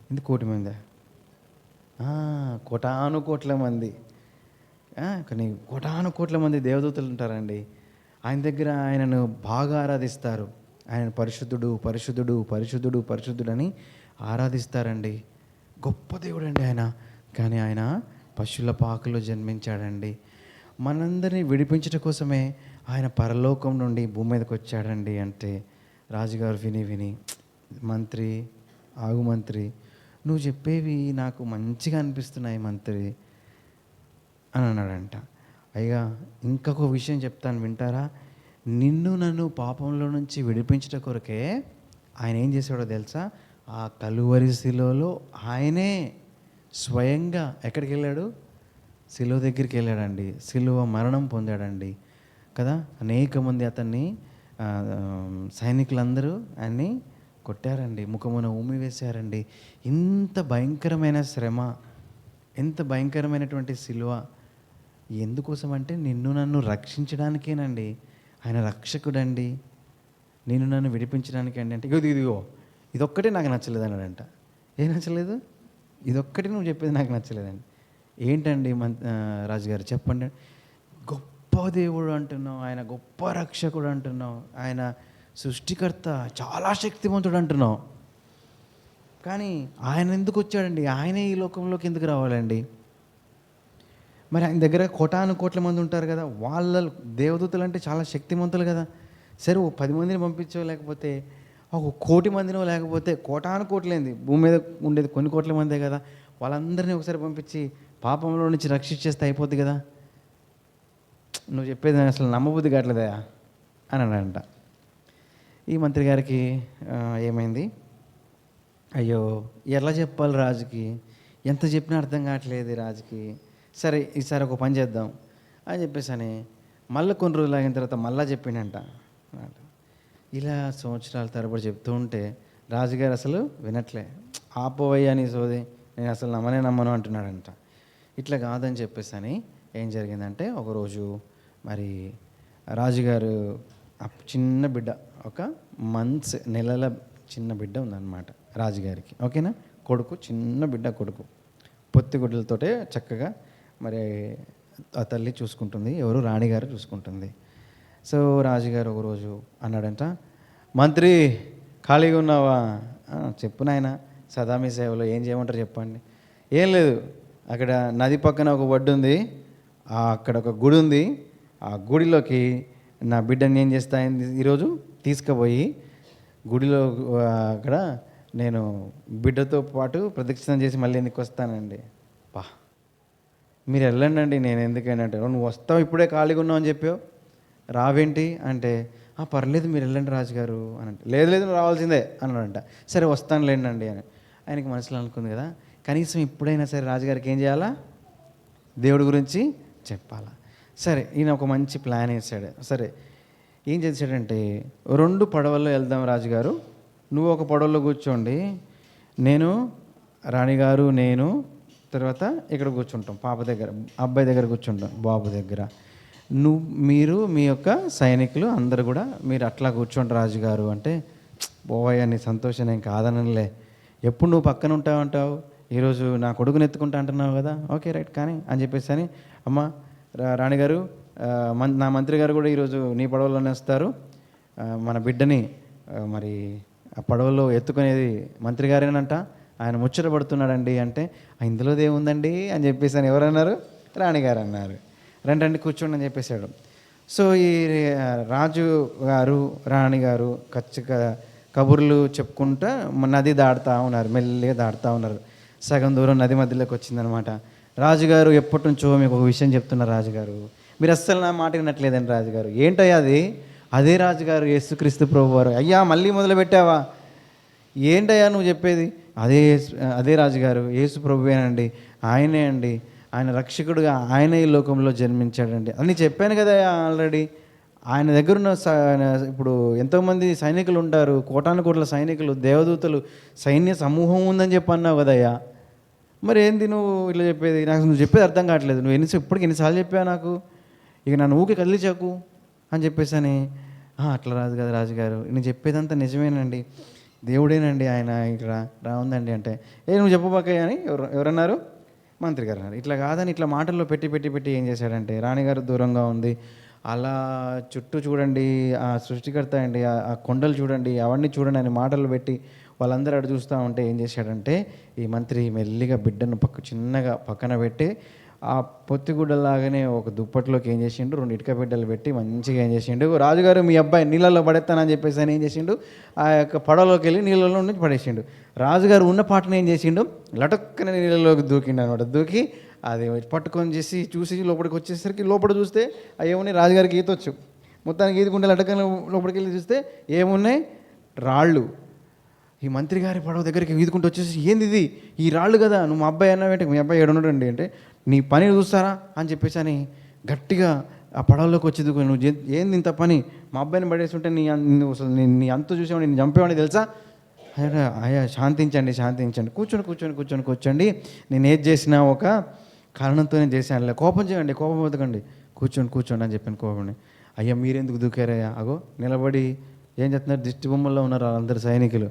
ఇది 1,000,000 మందా? కోటాను కోట్ల మంది. కానీ కోటాను కోట్ల మంది దేవదూతలు ఉంటారండి. ఆయన దగ్గర ఆయనను బాగా ఆరాధిస్తారు. ఆయన పరిశుద్ధుడు, పరిశుద్ధుడు, పరిశుద్ధుడు, పరిశుద్ధుడని ఆరాధిస్తారండి. గొప్ప దేవుడండి ఆయన. కానీ ఆయన పశువుల పాకలో జన్మించాడండి. మనందరినీ విడిపించడం కోసమే ఆయన పరలోకం నుండి భూమి మీదకి వచ్చాడండి. అంటే రాజుగారు విని విని, మంత్రి, ఆగు మంత్రి, నువ్వు చెప్పేవి నాకు మంచిగా అనిపిస్తున్నాయి మంత్రి అని అన్నాడంట. అయ్యా, ఇంకొక విషయం చెప్తాను వింటారా? నిన్ను నన్ను పాపంలో నుంచి విడిపించడం కొరకే ఆయన ఏం చేశాడో తెలుసా? ఆ కలువరి శిలువలో ఆయనే స్వయంగా ఎక్కడికి వెళ్ళాడు? శిలువ దగ్గరికి వెళ్ళాడండి. శిలువ మరణం పొందాడండి కదా. అనేక మంది అతన్ని సైనికులందరూ ఆయన్ని కొట్టారండి, ముఖమున ఉమ్మి వేశారండి. ఇంత భయంకరమైన శ్రమ, ఎంత భయంకరమైనటువంటి శిలువ ఎందుకోసం అంటే నిన్ను నన్ను రక్షించడానికేనండి. ఆయన రక్షకుడండి, నిన్ను నన్ను విడిపించడానికి అండి. అంటే ఇదిగో ఇదొక్కటే నాకు నచ్చలేదు అన్నాడంట. ఏం నచ్చలేదు? ఇదొక్కటి నువ్వు చెప్పేది నాకు నచ్చలేదండి. ఏంటండి రాజుగారు చెప్పండి. గొప్ప దేవుడు అంటున్నావు, ఆయన గొప్ప రక్షకుడు అంటున్నావు, ఆయన సృష్టికర్త, చాలా శక్తివంతుడు అంటున్నావు. కానీ ఆయన ఎందుకు వచ్చాడండి? ఆయనే ఈ లోకంలోకి ఎందుకు రావాలండి? మరి ఆయన దగ్గర కోటాను కోట్ల మంది ఉంటారు కదా, వాళ్ళ దేవదూతలు అంటే చాలా శక్తివంతులు కదా. సరే, ఓ 10 మందిని పంపించో, లేకపోతే ఒక 1,000,000 మందినో, లేకపోతే కోటాను కోట్లేంది, భూమి మీద ఉండేది కొన్ని కోట్ల మందే కదా, వాళ్ళందరినీ ఒకసారి పంపించి పాపంలో నుంచి రక్షించేస్తే అయిపోద్ది కదా. నువ్వు చెప్పేది అసలు నమ్మబుద్ధి కావట్లేదా అని అన్నాడంట. ఈ మంత్రి గారికి ఏమైంది? అయ్యో, ఎలా చెప్పాలి రాజుకి? ఎంత చెప్పినా అర్థం కావట్లేదు రాజుకి. సరే, ఈసారి ఒక పని చేద్దాం అని చెప్పేసి అని మళ్ళీ కొన్ని రోజులు అయిన తర్వాత మళ్ళీ చెప్పిండంట. ఇలా సంవత్సరాల తరబడి చెప్తూ ఉంటే రాజుగారు అసలు వినట్లే. ఆపోవయ్యా నీ సోది, నేను అసలు నమ్మను అంటున్నాడంట. ఇట్లా కాదని చెప్పేసి అని ఏం జరిగిందంటే, ఒకరోజు మరి రాజుగారు చిన్న బిడ్డ, ఒక నెలల చిన్న బిడ్డ ఉందన్నమాట రాజుగారికి. ఓకేనా? కొడుకు, చిన్న బిడ్డ కొడుకు, పొత్తిగుడ్డలతోటే చక్కగా మరి ఆ తల్లి చూసుకుంటుంది. ఎవరు? రాణిగారు చూసుకుంటుంది. సో రాజుగారు ఒకరోజు అన్నాడంట, మంత్రి ఖాళీగా ఉన్నావా? చెప్పు నాయన, సదా మీ సేవలో ఏం చేయమంటారు చెప్పండి. ఏం లేదు, అక్కడ నది పక్కన ఒక ఒడ్డు ఉంది, అక్కడ ఒక గుడి ఉంది, ఆ గుడిలోకి నా బిడ్డని ఏం చేస్తా ఈరోజు తీసుకుపోయి గుడిలో అక్కడ నేను బిడ్డతో పాటు ప్రదక్షిణం చేసి మళ్ళీ ఎందుకు వస్తానండి. మీరు వెళ్ళండి అండి, నేను ఎందుకంటే నువ్వు వస్తావు, ఇప్పుడే ఖాళీగా ఉన్నావు అని చెప్పావు, రావేంటి అంటే, పర్లేదు మీరు వెళ్ళండి రాజుగారు అని అంటే, లేదు నువ్వు రావాల్సిందే అన్నాడంట. సరే వస్తానులేండి అండి అని ఆయనకి మనసులో అనుకుంది కదా. కనీసం ఇప్పుడైనా సరే రాజుగారికి ఏం చేయాలా? దేవుడి గురించి చెప్పాలా. సరే, ఈయన ఒక మంచి ప్లాన్ వేసాడు. సరే, ఏం చేశాడంటే, 2 పడవల్లో వెళ్దాం రాజుగారు, నువ్వు ఒక పడవలో కూర్చోండి, నేను రాణిగారు నేను తర్వాత ఇక్కడ కూర్చుంటాం, పాప దగ్గర, అబ్బాయి దగ్గర కూర్చుంటాం, బాబు దగ్గర, మీరు మీ యొక్క సైనికులు అందరు కూడా మీరు అట్లా కూర్చోండి రాజుగారు అంటే, పోవయ్యా నీ సంతోషం నేను కాదనలే, ఎప్పుడు నువ్వు పక్కన ఉంటావు, ఈరోజు నా కొడుకుని ఎత్తుకుంటా అంటున్నావు కదా, ఓకే రైట్ కానీ అని చెప్పేసి అని, అమ్మ రాణిగారు, నా మంత్రి గారు కూడా ఈరోజు నీ పడవలోనే వస్తారు, మన బిడ్డని మరి ఆ పడవలో ఎత్తుకునేది మంత్రి గారేనంట, ఆయన ముచ్చట పడుతున్నాడండి అంటే, ఇందులో ఏముందండి అని చెప్పేసి అని ఎవరన్నారు? రాణిగారు అన్నారు. రండి కూర్చోండి అని చెప్పేశాడు. సో ఈ రాజు గారు రాణిగారు కబుర్లు చెప్పుకుంటా నది దాడుతూ ఉన్నారు, మెల్లిగా దాడుతూ ఉన్నారు. సగం దూరం నది మధ్యలోకి వచ్చిందనమాట. రాజుగారు ఎప్పటి నుంచో మీకు ఒక విషయం చెప్తున్నారు రాజుగారు, మీరు అస్సలు నా మాట వినట్లేదండి రాజుగారు. ఏంటయ్యా అది? అదే రాజుగారు యేసుక్రీస్తు ప్రభువారు. అయ్యా మళ్ళీ మొదలు పెట్టావా? ఏంటయ్యా నువ్వు చెప్పేది? అదే రాజుగారు, యేసు ప్రభువేనండి, ఆయనే అండి, ఆయన రక్షకుడుగా ఆయన ఈ లోకంలో జన్మించాడండి అని చెప్పాను కదా ఆల్రెడీ. ఆయన దగ్గర ఉన్న ఇప్పుడు ఎంతోమంది సైనికులు ఉంటారు, కోటాను కోట్ల సైనికులు, దేవదూతలు, సైన్య సమూహం ఉందని చెప్పి అన్నావు కదయ్యా, మరి ఏంది నువ్వు ఇట్లా చెప్పేది? నాకు నువ్వు చెప్పేది అర్థం కావట్లేదు, నువ్వు ఇప్పటికి ఎన్నిసార్లు చెప్పావు నాకు, ఇక నన్ను ఊరికి కదిలించకు అని చెప్పేసి అని. అట్లా రాజు కదా రాజుగారు, నేను చెప్పేదంతా నిజమేనండి, దేవుడేనండి ఆయన ఇక్కడ ఉందండి అంటే, నువ్వు చెప్పబాకయ్య అని ఎవరన్నారు? మంత్రి గారు అన్నారు. ఇట్లా కాదని ఇట్లా మాటల్లో పెట్టి పెట్టి పెట్టి ఏం చేశాడంటే, రాణిగారు దూరంగా ఉంది, అలా చుట్టూ చూడండి, ఆ సృష్టికర్త అండి, ఆ కొండలు చూడండి, అవన్నీ చూడండి అని మాటలు పెట్టి వాళ్ళందరూ అటు చూస్తూ ఉంటే ఏం చేశాడంటే, ఈ మంత్రి మెల్లిగా బిడ్డను చిన్నగా పక్కన పెట్టి ఆ పొత్తిగుడ్డలాగానే ఒక దుప్పట్లోకి ఏం చేసిండు, 2 ఇటుక బిడ్డలు పెట్టి మంచిగా ఏం చేసిండు, రాజుగారు మీ అబ్బాయి నీళ్ళల్లో పడేస్తానని చెప్పేసి అని ఏం చేసిండు, ఆ యొక్క పడవలోకి వెళ్ళి నీళ్ళలో నుంచి పడేసిండు. రాజుగారు ఉన్న పాటను ఏం చేసిండు, లటక్కన నీళ్ళలోకి దూకిండు అనమాట. దూకి అది పట్టుకొని చూసి లోపలికి వచ్చేసరికి లోపల చూస్తే ఏమున్నాయి, రాజుగారికి ఈతొచ్చు, మొత్తానికి ఈదుకుంటే లటక్కన లోపలికి వెళ్ళి చూస్తే ఏమున్నాయి, రాళ్ళు. ఈ మంత్రి గారి పడవ దగ్గరికి ఈదుకుంటూ వచ్చేసి, ఏంది ఇది, ఈ రాళ్ళు కదా, నువ్వు మా అబ్బాయి అన్నావేంటి, మీ అబ్బాయి ఏడున్నాడండి అంటే, నీ పని చూస్తారా అని చెప్పేసి అని గట్టిగా ఆ పడవలోకి వచ్చి నువ్వు ఏంది ఇంత పని, మా అబ్బాయిని పడేస్తుంటే నీ అంత చూసేవాడు, నేను చంపేవాడిని తెలుసా. అయ్యా శాంతించండి, కూర్చోండి, నేను ఏది చేసినా ఒక కారణంతోనే చేశాను, కోపం చేయండి, కోపం బతకండి, కూర్చోండి అని చెప్పాను. కోపండి. అయ్యా మీరెందుకు దూకారయ్యా, అగో నిలబడి ఏం చేస్తున్నారు, దిష్టి బొమ్మల్లో ఉన్నారు వాళ్ళందరూ సైనికులు,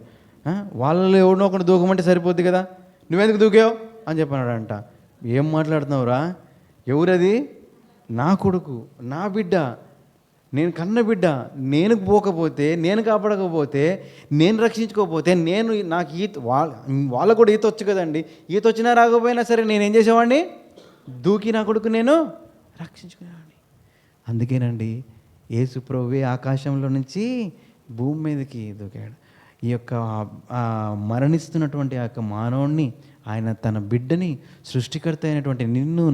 వాళ్ళు ఎవరినో ఒకటి దూకమంటే సరిపోద్ది కదా, నువ్వెందుకు దూకావు అని చెప్పన్నాడంట. ఏం మాట్లాడుతున్నావురా, ఎవరది, నా కొడుకు, నా బిడ్డ, నేను కన్న బిడ్డ, నేను పోకపోతే, నేను కాపాడకపోతే, నేను రక్షించుకోకపోతే, నాకు వాళ్ళకు కూడా ఈత వచ్చు కదండి, ఈత వచ్చినా రాకపోయినా సరే నేనేం చేసేవాడిని, దూకి నా కొడుకు నేను రక్షించుకునేవాడిని. అందుకేనండి యేసు ప్రభువే ఆకాశంలో నుంచి భూమి మీదకి దూకాడు. ఈ యొక్క మరణిస్తున్నటువంటి ఆ యొక్క మానవుణ్ణి, ఆయన తన బిడ్డని, సృష్టికర్త అయినటువంటి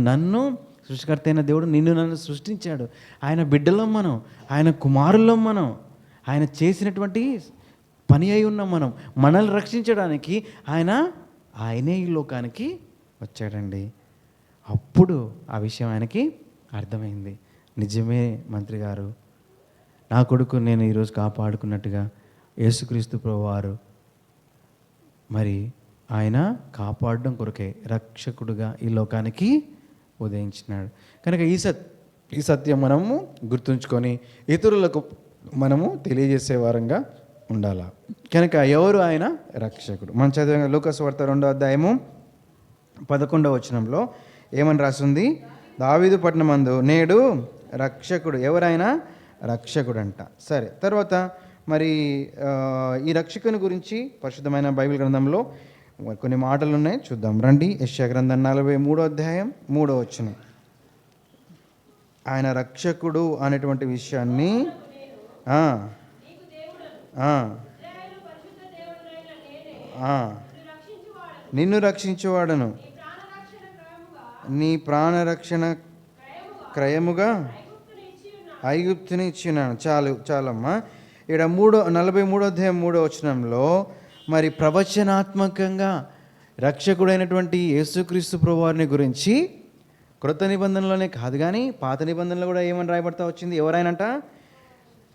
నన్ను సృష్టికర్త అయిన దేవుడు నన్ను సృష్టించాడు. ఆయన బిడ్డలం మనం, ఆయన కుమారులం మనం, ఆయన చేసినటువంటి పని అయి ఉన్నాం మనం. మనల్ని రక్షించడానికి ఆయనే ఈ లోకానికి వచ్చాడండి. అప్పుడు ఆ విషయం ఆయనకి అర్థమైంది. నిజమే మంత్రి గారు, నా కొడుకు నేను ఈరోజు కాపాడుకున్నట్టుగా యేసుక్రీస్తు ప్రభువారు మరి ఆయన కాపాడడం కొరకే రక్షకుడుగా ఈ లోకానికి ఉదయించినాడు. కనుక ఈ సత్యం మనము గుర్తుంచుకొని ఇతరులకు మనము తెలియజేసే వారంగా ఉండాలి. కనుక ఎవరు ఆయన రక్షకుడు? మనం చదివిన లూకాసు వార్త 2వ అధ్యాయము 11వ వచనంలో ఏమని రాస్తుంది, దావీదు పట్టణమందు నేడు రక్షకుడు. ఎవరైనా రక్షకుడు అంట. సరే, తర్వాత మరి ఈ రక్షకుని గురించి పరిశుద్ధమైన బైబిల్ గ్రంథంలో కొన్ని మాటలు ఉన్నాయి, చూద్దాం రండి. యెషయా గ్రంథం 43వ అధ్యాయం 3వ వచనం. ఆయన రక్షకుడు అనేటువంటి విషయాన్ని నిన్ను రక్షించువాడను, నీ ప్రాణరక్షణ క్రయముగా ఐగుప్తుని ఇచ్చినాను. చాలమ్మా. ఇక్కడ 43వ అధ్యాయం 3వ వచనంలో మరి ప్రవచనాత్మకంగా రక్షకుడైనటువంటి యేసుక్రీస్తు ప్రభువారిని గురించి క్రొత్త నిబంధనలోనే కాదు కానీ పాత నిబంధనలో కూడా ఏమని రాయబడతా వచ్చింది, ఎవరైనంట,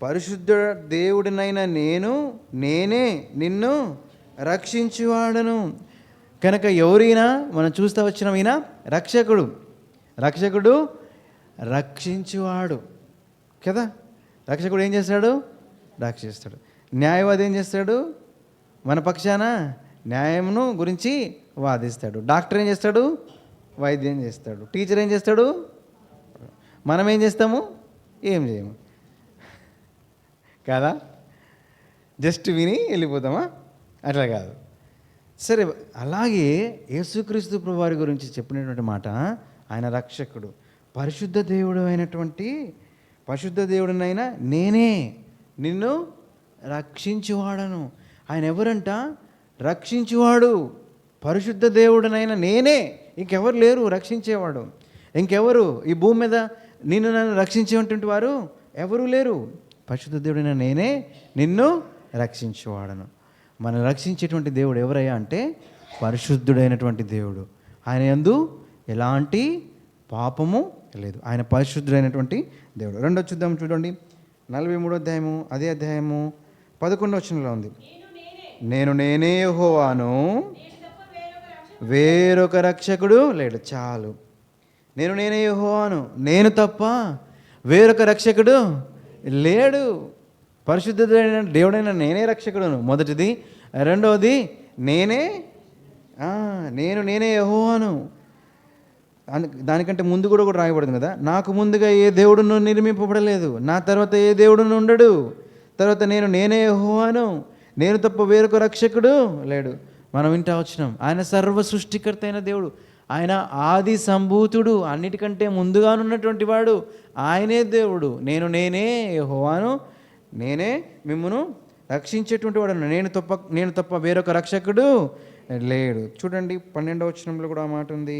పరిశుద్ధ దేవుడినైన నేనే నిన్ను రక్షించువాడను. కనుక ఎవరైనా మనం చూస్తూ వచ్చిన ఈయన రక్షకుడు రక్షించువాడు కదా. రక్షకుడు ఏం చేస్తాడు, రక్షిస్తాడు. న్యాయవాది ఏం చేస్తాడు, మన పక్షాన న్యాయమును గురించి వాదిస్తాడు. డాక్టర్ ఏం చేస్తాడు, వైద్యం చేస్తాడు. టీచర్ ఏం చేస్తాడు, మనం ఏం చేస్తాము, ఏం చేయము కదా, జస్ట్ విని వెళ్ళిపోతామా, అట్లా కాదు. సరే, అలాగే యేసుక్రీస్తు ప్రభువారి గురించి చెప్పినటువంటి మాట, ఆయన రక్షకుడు, పరిశుద్ధ దేవుడినైనా నేనే నిన్ను రక్షించువాడను. ఆయన ఎవరంట, రక్షించువాడు. పరిశుద్ధ దేవుడినైనా నేనే, ఇంకెవరు లేరు రక్షించేవాడు. ఇంకెవరు ఈ భూమి మీద నన్ను రక్షించేటువంటి వారు ఎవరూ లేరు. పరిశుద్ధ దేవుడైన నేనే నిన్ను రక్షించేవాడను. మనం రక్షించేటువంటి దేవుడు ఎవరయ్యా అంటే పరిశుద్ధుడైనటువంటి దేవుడు. ఆయన యందు ఎలాంటి పాపము లేదు. ఆయన పరిశుద్ధుడైనటువంటి దేవుడు. రెండో చూడండి, 43వ అధ్యాయము అదే అధ్యాయము 11వ వచనంలో ఉంది, నేనే యెహోవాను, వేరొక రక్షకుడు లేడు. చాలు. నేనే యెహోవాను, నేను తప్ప వేరొక రక్షకుడు లేడు. పరిశుద్ధుడైన దేవుడైన నేనే రక్షకుడును. మొదటిది రెండవది నేనే నేనే యెహోవాను. దానికంటే ముందు కూడా రాయబడింది కదా, నాకు ముందుగా ఏ దేవుడును నిర్మింపబడలేదు, నా తర్వాత ఏ దేవుడును ఉండడు, తర్వాత నేనే యెహోవాను, నేను తప్ప వేరొక రక్షకుడు లేడు. మనం వింటా వచ్చినాం, ఆయన సర్వ సృష్టికర్త అయిన దేవుడు, ఆయన ఆది సంభూతుడు, అన్నిటికంటే ముందుగానున్నటువంటి వాడు, ఆయనే దేవుడు. నేనే యెహోవాను, నేనే మిమ్మును రక్షించేటువంటి వాడు, నేను తప్ప వేరొక రక్షకుడు లేడు. చూడండి 12వ వచనంలో కూడా ఆ మాట ఉంది.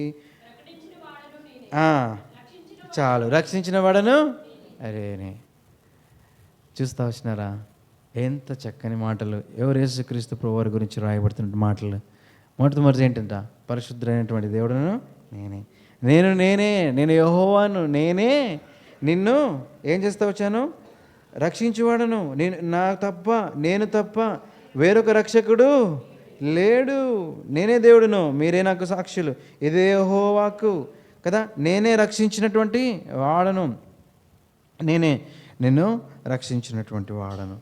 చాలు, రక్షించిన వాడను అరేనే. చూస్తా వచ్చినారా ఎంత చక్కని మాటలు, ఎవరు యేసుక్రీస్తు ప్రభువారి గురించి రాయబడుతున్న మాటలు. మొట్టమొదటి ఏంటంట, పరిశుద్ధుడైనటువంటి దేవుడును నేను యెహోవాను, నేనే నిన్ను ఏం చేస్తా వచ్చాను, రక్షించువాడను, నేను తప్ప వేరొక రక్షకుడు లేడు, నేనే దేవుడును, మీరే నాకు సాక్షులు, ఇదే యెహోవాకు కదా, నేనే రక్షించినటువంటి వాడను, నేనే నిన్ను రక్షించినటువంటి వాడను.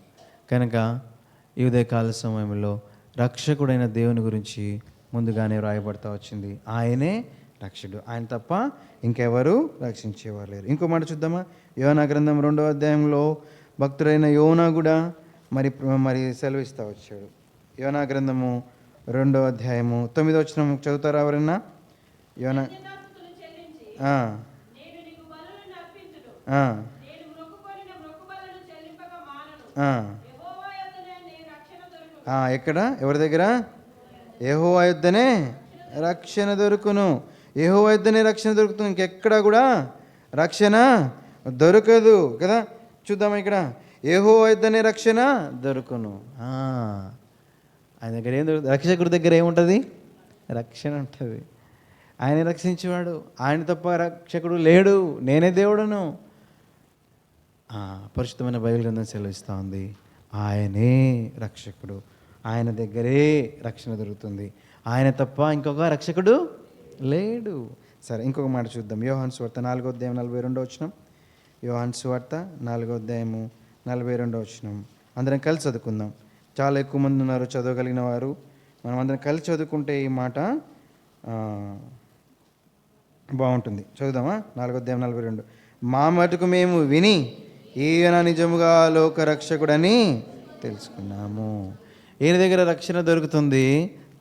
కనుక ఈ ఉదయకాల సమయంలో రక్షకుడైన దేవుని గురించి ముందుగానే రాయబడతా వచ్చింది. ఆయనే రక్షకుడు, ఆయన తప్ప ఇంకెవరు రక్షించేవారు లేరు. ఇంకో మాట చూద్దామా, యోనా గ్రంథం 2వ అధ్యాయంలో భక్తుడైన యోనా కూడా మరి సెలవిస్తూ వచ్చాడు. యోనా గ్రంథము 2వ అధ్యాయము 9వ వచనం చదువుతారా ఎవరన్నా? యోనా ఎక్కడ, ఎవరి దగ్గర? యెహోవా యొద్దనే రక్షణ దొరుకును, యెహోవా యొద్దనే రక్షణ దొరుకుతుంది, ఇంకెక్కడ కూడా రక్షణ దొరకదు కదా. చూద్దామా, ఇక్కడ యెహోవా యొద్దనే రక్షణ దొరుకును. ఆయన దగ్గర ఏం దొరుకుతుంది? రక్షకుడి దగ్గర ఏముంటుంది? రక్షణ ఉంటుంది. ఆయన రక్షించేవాడు, ఆయన తప్ప రక్షకుడు లేడు, నేనే దేవుడను. పరిశుద్ధమైన బైబిల్ గ్రంథం సెలవిస్తూ ఉంది, ఆయనే రక్షకుడు, ఆయన దగ్గరే రక్షణ దొరుకుతుంది, ఆయన తప్ప ఇంకొక రక్షకుడు లేడు. సరే, ఇంకొక మాట చూద్దాం. యోహాను సువార్త 4వ అధ్యాయం 42వ వచనం. యోహాను సువార్త 4వ అధ్యాయము 42వ వచనం. అందరం కలిసి చదువుకుందాం. చాలా ఎక్కువ మంది ఉన్నారు చదవగలిగిన వారు. మనం అందరం కలిసి చదువుకుంటే ఈ మాట బాగుంటుంది. చదువుదామా? 4వ అధ్యాయం 42. మా మటుకు మేము విని ఈయన నిజముగా లోకరక్షకుడని తెలుసుకున్నాము. ఈయన దగ్గర రక్షణ దొరుకుతుంది.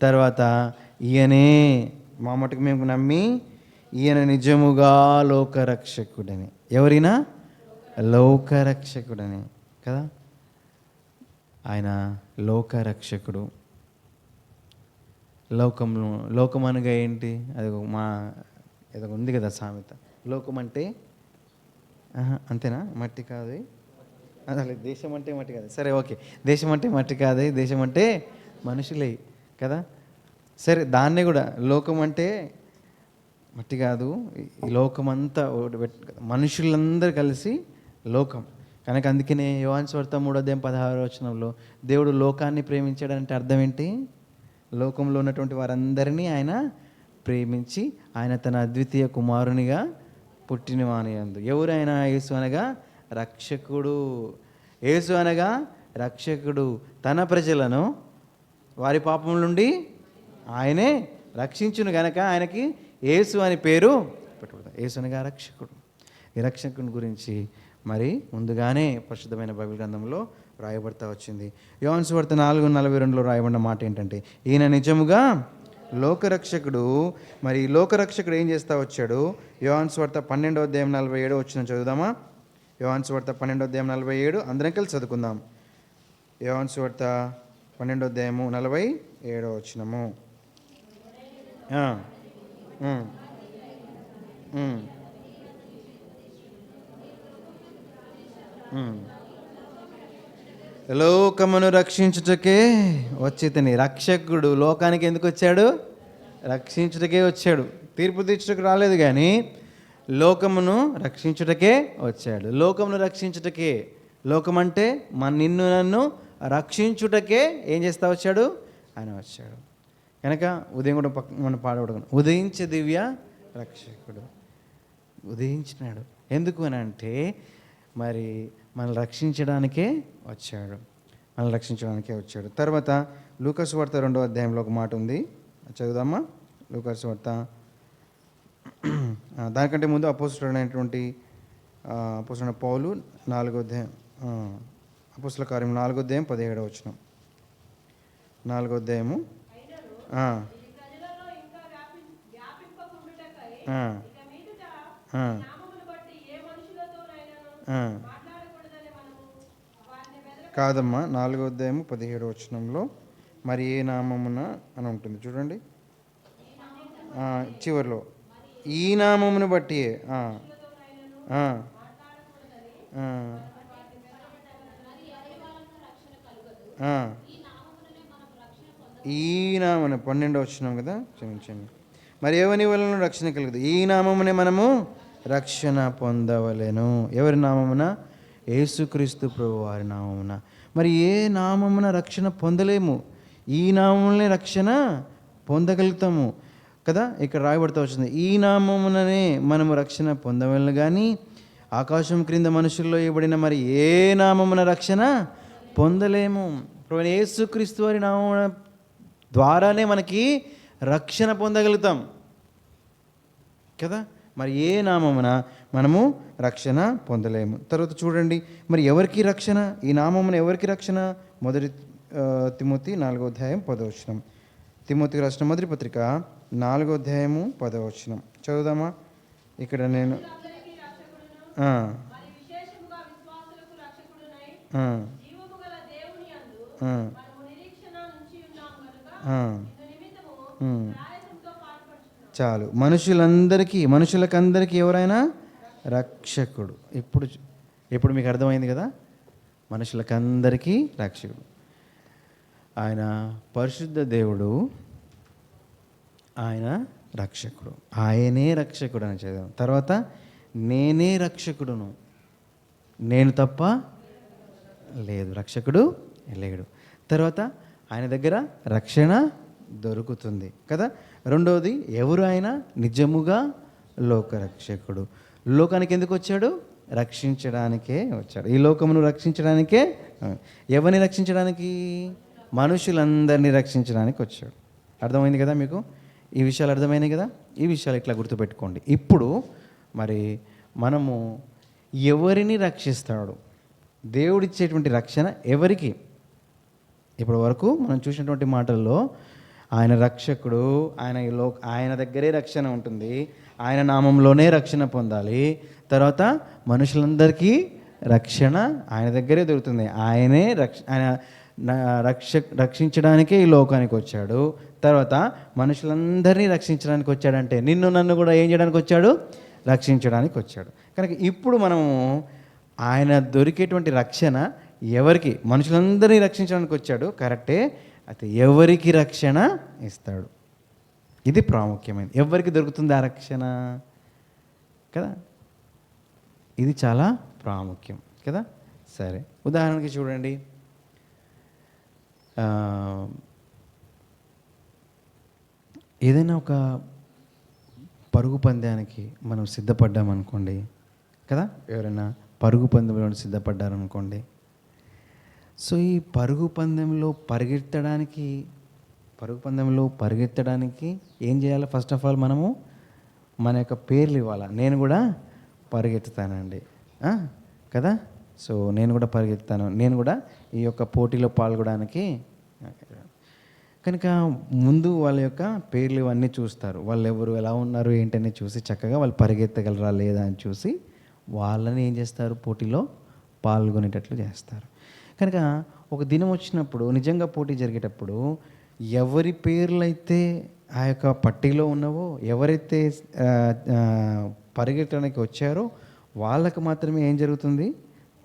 తర్వాత ఈయనే, మా మటుకు మేము నమ్మి ఈయన నిజముగా లోకరక్షకుడని. ఎవరైనా లోకరక్షకుడని కదా, ఆయన లోకరక్షకుడు. లోకం అనగా ఏంటి? అది ఏదో ఉంది కదా సామెత, లోకం అంటే అంతేనా? మట్టి కాదు, అదే దేశం అంటే మట్టి కాదు. సరే, ఓకే, దేశం అంటే మట్టి కాదు, దేశం అంటే మనుషులే కదా. సరే, దాన్నే కూడా లోకం అంటే మట్టి కాదు, ఈ లోకం అంతా మనుషులందరూ కలిసి లోకం. కనుక అందుకనే యోహాను సువార్త 3వ అధ్యాయం 16వ వచనంలో దేవుడు లోకాన్ని ప్రేమించాడంటే అర్థం ఏంటి? లోకంలో ఉన్నటువంటి వారందరినీ ఆయన ప్రేమించి ఆయన తన అద్వితీయ కుమారునిగా పుట్టినవానియందు. ఎవరు ఆయన? యేసు అనగా రక్షకుడు. యేసు అనగా రక్షకుడు. తన ప్రజలను వారి పాపం నుండి ఆయనే రక్షించును గనక ఆయనకి యేసు అని పేరు పెట్టబడింది. యేసు అనగా రక్షకుడు. ఈ రక్షకుని గురించి మరి ముందుగానే పరిశుద్ధమైన బైబిల్ గ్రంథంలో రాయబడతా వచ్చింది. యోహాను సువార్త 4:42లో రాయబడిన మాట ఏంటంటే, ఈయన నిజముగా లోకరక్షకుడు. మరి లోకరక్షకుడు ఏం చేస్తూ వచ్చాడు? యోహాను సువార్త 12వ అధ్యాయం 47 వచనం చదువుదామా? యోహాను సువార్త 12వ అధ్యాయం 47, అందరం కలిసి చదువుకుందాం. యోహాను సువార్త 12వ అధ్యాయము 47వ వచనము. లోకమును రక్షించుటకే వచ్చితిని. రక్షకుడు లోకానికి ఎందుకు వచ్చాడు? రక్షించుటకే వచ్చాడు. తీర్పు తీర్చుటకు రాలేదు, కానీ లోకమును రక్షించుటకే వచ్చాడు. లోకమును రక్షించుటకే, లోకం అంటే నిన్ను నన్ను రక్షించుటకే ఏం చేస్తా వచ్చాడు? ఆయన వచ్చాడు. కనుక ఉదయం కూడా మనం పాడకూడదు, ఉదయించే దివ్య రక్షకుడు ఉదయించినాడు. ఎందుకు అని అంటే మనల్ని రక్షించడానికే వచ్చాడు. తర్వాత లూకాసు వార్త 2వ అధ్యాయంలో ఒక మాట ఉంది, చదువుదామా? లూకాసు వార్త దానికంటే ముందు అపోస్తలుడైనటువంటి అపోస్తలుడైన పౌలు 4వ అధ్యాయం, అపోస్తల కార్యం 4వ అధ్యాయం 17వ వచనం. 4వ అధ్యాయము కాదమ్మా, 4వ అధ్యాయము 17వ వచనంలో మరి ఏ నామమున అని ఉంటుంది చూడండి. చివరిలో ఈ నామమును బట్టి ఈ నామమున 12వ వచనం కదా, క్షమించండి. మరి ఎవని వలన రక్షణ కలుగుదు? ఈ నామమునే మనము రక్షణ పొందవలెను. ఎవరి నామమున? యేసుక్రీస్తు ప్రభు వారి నామమున. మరి ఏ నామమున రక్షణ పొందలేము? ఈ నామమునే రక్షణ పొందగలుగుతాము కదా. ఇక్కడ రాయబడుతూ వచ్చింది, ఈ నామముననే మనము రక్షణ పొందవలెను కానీ ఆకాశం క్రింద మనుషుల్లో ఇవ్వబడిన మరి ఏ నామమున రక్షణ పొందలేము. ప్రభు యేసుక్రీస్తు వారి నామమున ద్వారానే మనకి రక్షణ పొందగలుగుతాం కదా. మరి ఏ నామమున మనము రక్షణ పొందలేము. తర్వాత చూడండి, మరి ఎవరికి రక్షణ? ఈ నామమున ఎవరికి రక్షణ? మొదటి తిమోతి 4వ అధ్యాయం 10వ వచనం. తిమోతికి రాసిన మొదటి పత్రిక 4వ అధ్యాయము 10వ వచనం చదువుదామా? ఇక్కడ నేను చాలు. మనుషులకందరికీ ఎవరైనా రక్షకుడు. ఇప్పుడు మీకు అర్థమైంది కదా, మనుషులకందరికీ రక్షకుడు. ఆయన పరిశుద్ధ దేవుడు, ఆయన రక్షకుడు, ఆయనే రక్షకుడు అని చదివాం. తర్వాత నేనే రక్షకుడును, నేను తప్ప లేదు, రక్షకుడు లేడు. తర్వాత ఆయన దగ్గర రక్షణ దొరుకుతుంది కదా. రెండవది, ఎవరు ఆయన? నిజముగా లోకరక్షకుడు. లోకానికి ఎందుకు వచ్చాడు? రక్షించడానికే వచ్చాడు. ఈ లోకమును రక్షించడానికే. ఎవరిని రక్షించడానికి? మనుషులందరినీ రక్షించడానికి వచ్చాడు. అర్థమైంది కదా మీకు? ఈ విషయాలు అర్థమైనాయి కదా. ఈ విషయాలు ఇట్లా గుర్తుపెట్టుకోండి. ఇప్పుడు మరి మనము ఎవరిని రక్షిస్తాడు? దేవుడిచ్చేటువంటి రక్షణ ఎవరికి? ఇప్పటి వరకు మనం చూసినటువంటి మాటల్లో ఆయన రక్షకుడు, ఆయన దగ్గరే రక్షణ ఉంటుంది, ఆయన నామంలోనే రక్షణ పొందాలి. తర్వాత మనుషులందరికీ రక్షణ ఆయన దగ్గరే దొరుకుతుంది. ఆయనే ఆయన రక్షించడానికే ఈ లోకానికి వచ్చాడు. తర్వాత మనుషులందరినీ రక్షించడానికి వచ్చాడంటే నిన్ను నన్ను కూడా ఏం చేయడానికి వచ్చాడు? రక్షించడానికి వచ్చాడు. కనుక ఇప్పుడు మనము ఆయన దొరికేటువంటి రక్షణ ఎవరికి? మనుషులందరినీ రక్షించడానికి వచ్చాడు, కరెక్టే. అయితే ఎవరికి రక్షణ ఇస్తాడు? ఇది ప్రాముఖ్యమైనది. ఎవరికి దొరుకుతుంది ఆ రక్షణ కదా, ఇది చాలా ప్రాముఖ్యం కదా. సరే, ఉదాహరణకి చూడండి, ఏదైనా ఒక పరుగు పందానికి మనం సిద్ధపడ్డామనుకోండి కదా, ఎవరైనా పరుగు పందెంలో సిద్ధపడ్డారనుకోండి. సో ఈ పరుగు పందెంలో పరిగెత్తడానికి ఏం చేయాలి? ఫస్ట్ ఆఫ్ ఆల్ మనము మన యొక్క పేర్లు ఇవ్వాలి. నేను కూడా పరిగెత్తుతానండి కదా, సో నేను కూడా పరిగెత్తుతాను, నేను కూడా ఈ యొక్క పోటీలో పాల్గొనడానికి. కనుక ముందు వాళ్ళ యొక్క పేర్లు ఇవన్నీ చూస్తారు. వాళ్ళు ఎవరు, ఎలా ఉన్నారు, ఏంటని చూసి చక్కగా వాళ్ళు పరిగెత్తగలరా లేదా అని చూసి వాళ్ళని ఏం చేస్తారు? పోటీలో పాల్గొనేటట్లు చేస్తారు. కనుక ఒక దినం వచ్చినప్పుడు, నిజంగా పోటీ జరిగేటప్పుడు ఎవరి పేర్లు అయితే ఆ యొక్క పట్టీలో ఉన్నవో, ఎవరైతే పరిగెత్తడానికి వచ్చారో వాళ్ళకు మాత్రమే ఏం జరుగుతుంది?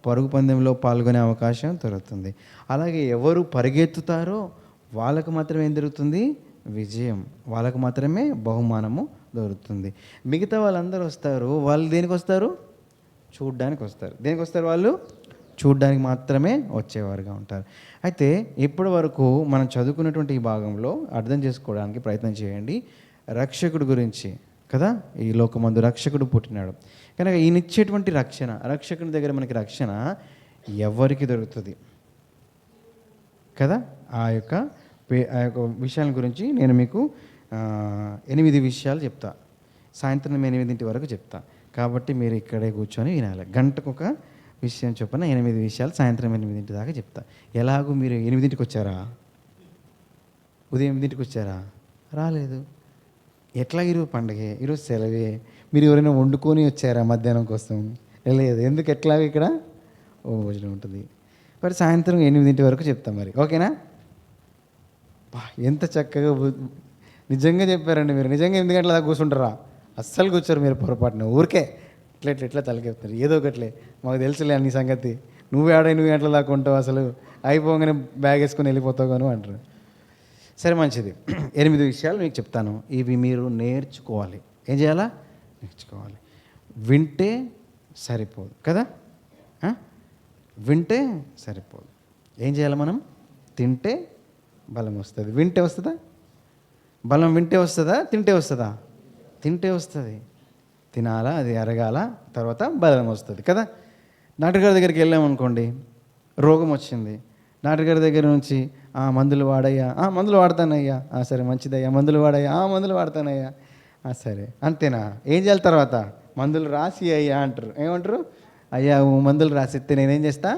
పరుగు పందెంలో పాల్గొనే అవకాశం దొరుకుతుంది. అలాగే ఎవరు పరిగెత్తుతారో వాళ్ళకు మాత్రమే ఏం జరుగుతుంది? విజయం. వాళ్ళకు మాత్రమే బహుమానము దొరుకుతుంది. మిగతా వాళ్ళందరూ వస్తారు, వాళ్ళు దేనికి వస్తారు? చూడ్డానికి వస్తారు. దేనికి వస్తారు? వాళ్ళు చూడ్డానికి మాత్రమే వచ్చేవారుగా ఉంటారు. అయితే ఇప్పటి వరకు మనం చదువుకున్నటువంటి ఈ భాగంలో అర్థం చేసుకోవడానికి ప్రయత్నం చేయండి. రక్షకుడు గురించి కదా, ఈ లోకమందు రక్షకుడు పుట్టినాడు కనుక ఈయన ఇచ్చేటువంటి రక్షకుని దగ్గర మనకి రక్షణ ఎవరికి దొరుకుతుంది కదా? ఆ యొక్క ఆ యొక్క విషయాల గురించి నేను మీకు 8 విషయాలు చెప్తా. సాయంత్రం 8 వరకు చెప్తా. కాబట్టి మీరు ఇక్కడే కూర్చొని వినాలి. గంటకొక విషయం చొప్పున 8 విషయాలు సాయంత్రం 8 దాకా చెప్తా. ఎలాగూ మీరు 8కి వచ్చారా? ఉదయం 8కి వచ్చారా? రాలేదు. ఎట్లా ఈరోజు పండగే, ఈరోజు సెలవే. మీరు ఎవరైనా వండుకొని వచ్చారా మధ్యాహ్నం కోసం? లేదు. ఎందుకు? ఎట్లా ఇక్కడ భోజనం ఉంటుంది. మరి సాయంత్రం 8 వరకు చెప్తాం మరి. ఓకేనా? ఎంత చక్కగా నిజంగా చెప్పారండి మీరు. నిజంగా 8 గంటల దాకా కూర్చుంటారా? అస్సలు కూర్చోరు మీరు పొరపాటున. ఊరికే ఇట్లా తలకెప్తారు. ఏదో ఒకట్లే, మాకు తెలుసులే అన్ని సంగతి. నువ్వు 8 గంటల దాకా ఉంటావు, అసలు అయిపోగానే బ్యాగ్ వేసుకొని వెళ్ళిపోతావు గాను అంటారు. సరే, మంచిది. 8 విషయాలు మీకు చెప్తాను. ఇవి మీరు నేర్చుకోవాలి. ఏం చేయాలా? నేర్చుకోవాలి. వింటే సరిపోదు కదా, వింటే సరిపోదు. ఏం చేయాలి మనం? తింటే బలం వస్తుంది. వింటే వస్తుందా బలం? వింటే వస్తుందా? తింటే వస్తుందా? తింటే వస్తుంది. తినాలా, అది అరగాల, తర్వాత బలం వస్తుంది కదా. డాక్టర్ గారి దగ్గరికి వెళ్ళామనుకోండి, రోగం వచ్చింది. డాక్టర్ గారి దగ్గర నుంచి మందులు వాడయ్యా, మందులు వాడతానయ్యా, సరే మంచిదయ్యా, మందులు వాడయ్యా, మందులు వాడతానయ్యా, సరే అంతేనా? ఏం చేయాలి తర్వాత? మందులు రాసి అయ్యా అంటారు. ఏమంటారు? అయ్యా మందులు రాసిస్తే నేనేం చేస్తా?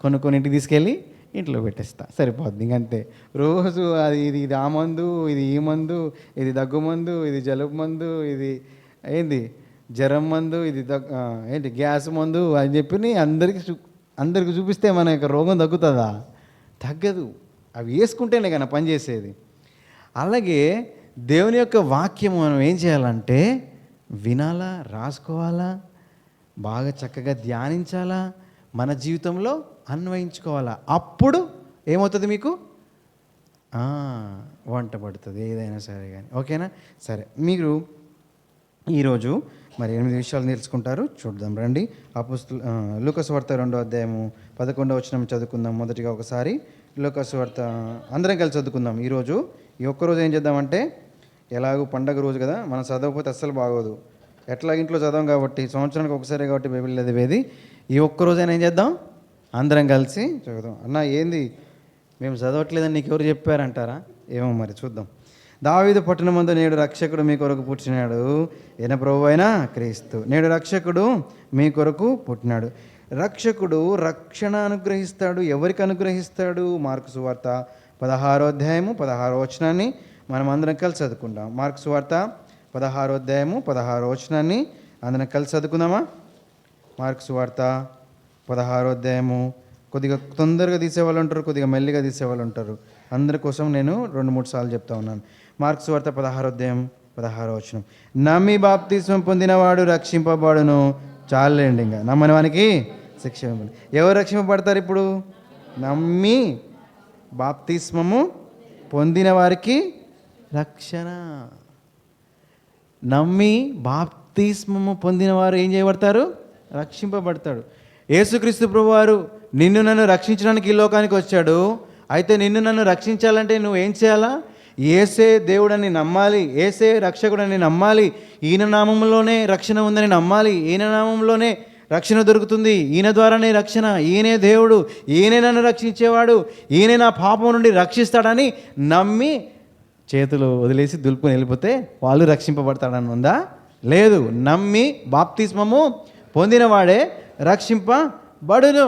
కొన్ని ఇంటికి తీసుకెళ్ళి ఇంట్లో పెట్టేస్తా, సరిపోద్ది. ఇంకంతే. రోజు ఇది ఆ మందు, ఇది ఈ మందు, ఇది దగ్గు మందు, ఇది జలుబు మందు, ఇది ఏంది జ్వరం మందు, ఇది ఏంటి గ్యాస్ మందు అని చెప్పి అందరికి చూపిస్తే మన యొక్క రోగం తగ్గుతుందా? తగ్గదు. అవి వేసుకుంటేనే కానీ పనిచేసేది. అలాగే దేవుని యొక్క వాక్యం మనం ఏం చేయాలంటే వినాలా, రాసుకోవాలా, బాగా చక్కగా ధ్యానించాలా, మన జీవితంలో అన్వయించుకోవాలా. అప్పుడు ఏమవుతుంది? మీకు వంట పడుతుంది ఏదైనా సరే కానీ. ఓకేనా? సరే, మీరు ఈరోజు మరి 8 విషయాలు నేర్చుకుంటారు. చూద్దాం రండి. లూకాసు వార్త 2వ అధ్యాయము 11వ వచనం చదువుకుందాం. మొదటిగా ఒకసారి లూకాసు వార్త అందరం కలిసి చదువుకుందాం. ఈరోజు ఈ ఒక్కరోజు ఏం చేద్దామంటే, ఎలాగో పండగ రోజు కదా, మనం చదవకపోతే అస్సలు బాగోదు. ఎట్లా ఇంట్లో చదవం కాబట్టి, సంవత్సరానికి ఒకసారి కాబట్టి బైబిల్ చదివేది. ఈ ఒక్కరోజైనా ఏం చేద్దాం? అందరం కలిసి చదువుదాం. అన్న ఏంది మేము చదవట్లేదని నీకు ఎవరు చెప్పారంటారా? ఏమో మరి చూద్దాం. దావీదు పట్టణమందు నేడు రక్షకుడు మీ కొరకు పుట్టినాడు, ఈయన ప్రభువు అయిన క్రీస్తు. నేడు రక్షకుడు మీ కొరకు పుట్టినాడు. రక్షకుడు రక్షణ అనుగ్రహిస్తాడు. ఎవరికి అనుగ్రహిస్తాడు? మార్కు సువార్త 16వ అధ్యాయము 16వ వచనాన్ని మనం అందరం కలిసి చదువుకుందాం. మార్కు సువార్త 16వ అధ్యాయము 16వ వచనాన్ని అందరం కలిసి చదువుకుందామా? మార్కు సువార్త 16వ అధ్యాయము. కొద్దిగా తొందరగా తీసేవాళ్ళు ఉంటారు, కొద్దిగా మెల్లిగా తీసేవాళ్ళు ఉంటారు. అందరి కోసం నేను 2-3 సార్లు చెప్తా ఉన్నాను. మార్కు సువార్త 16వ అధ్యాయం 16వ వచనం. నమ్మి బాప్తిస్మం పొందినవాడు రక్షింపబడును. చాలండి, ఇంకా నమ్మని వానికి శిక్ష. ఎవరు రక్షింపబడతారు ఇప్పుడు? నమ్మి బాప్తిస్మము పొందిన వారికి రక్షణ. నమ్మి బాప్తిస్మము పొందిన వారు ఏం చేయబడతారు? రక్షింపబడతాడు. యేసుక్రీస్తు ప్రభువారు నిన్ను నన్ను రక్షించడానికి ఈ లోకానికి వచ్చాడు. అయితే నిన్ను నన్ను రక్షించాలంటే నువ్వు ఏం చేయాలా? ఏసే దేవుడని నమ్మాలి, ఏసే రక్షకుడని నమ్మాలి, ఈయన నామంలోనే రక్షణ ఉందని నమ్మాలి, ఈయన నామంలోనే రక్షణ దొరుకుతుంది, ఈయన ద్వారానే రక్షణ, ఈయనే దేవుడు, ఈయనే నన్ను రక్షించేవాడు, ఈయనే నా పాపం నుండి రక్షిస్తాడని నమ్మి చేతులు వదిలేసి దులుపుని వెళ్ళిపోతే వాళ్ళు రక్షింపబడతాడని ఉందా? లేదు. నమ్మి బాప్తిస్మము పొందినవాడే రక్షింపబడును.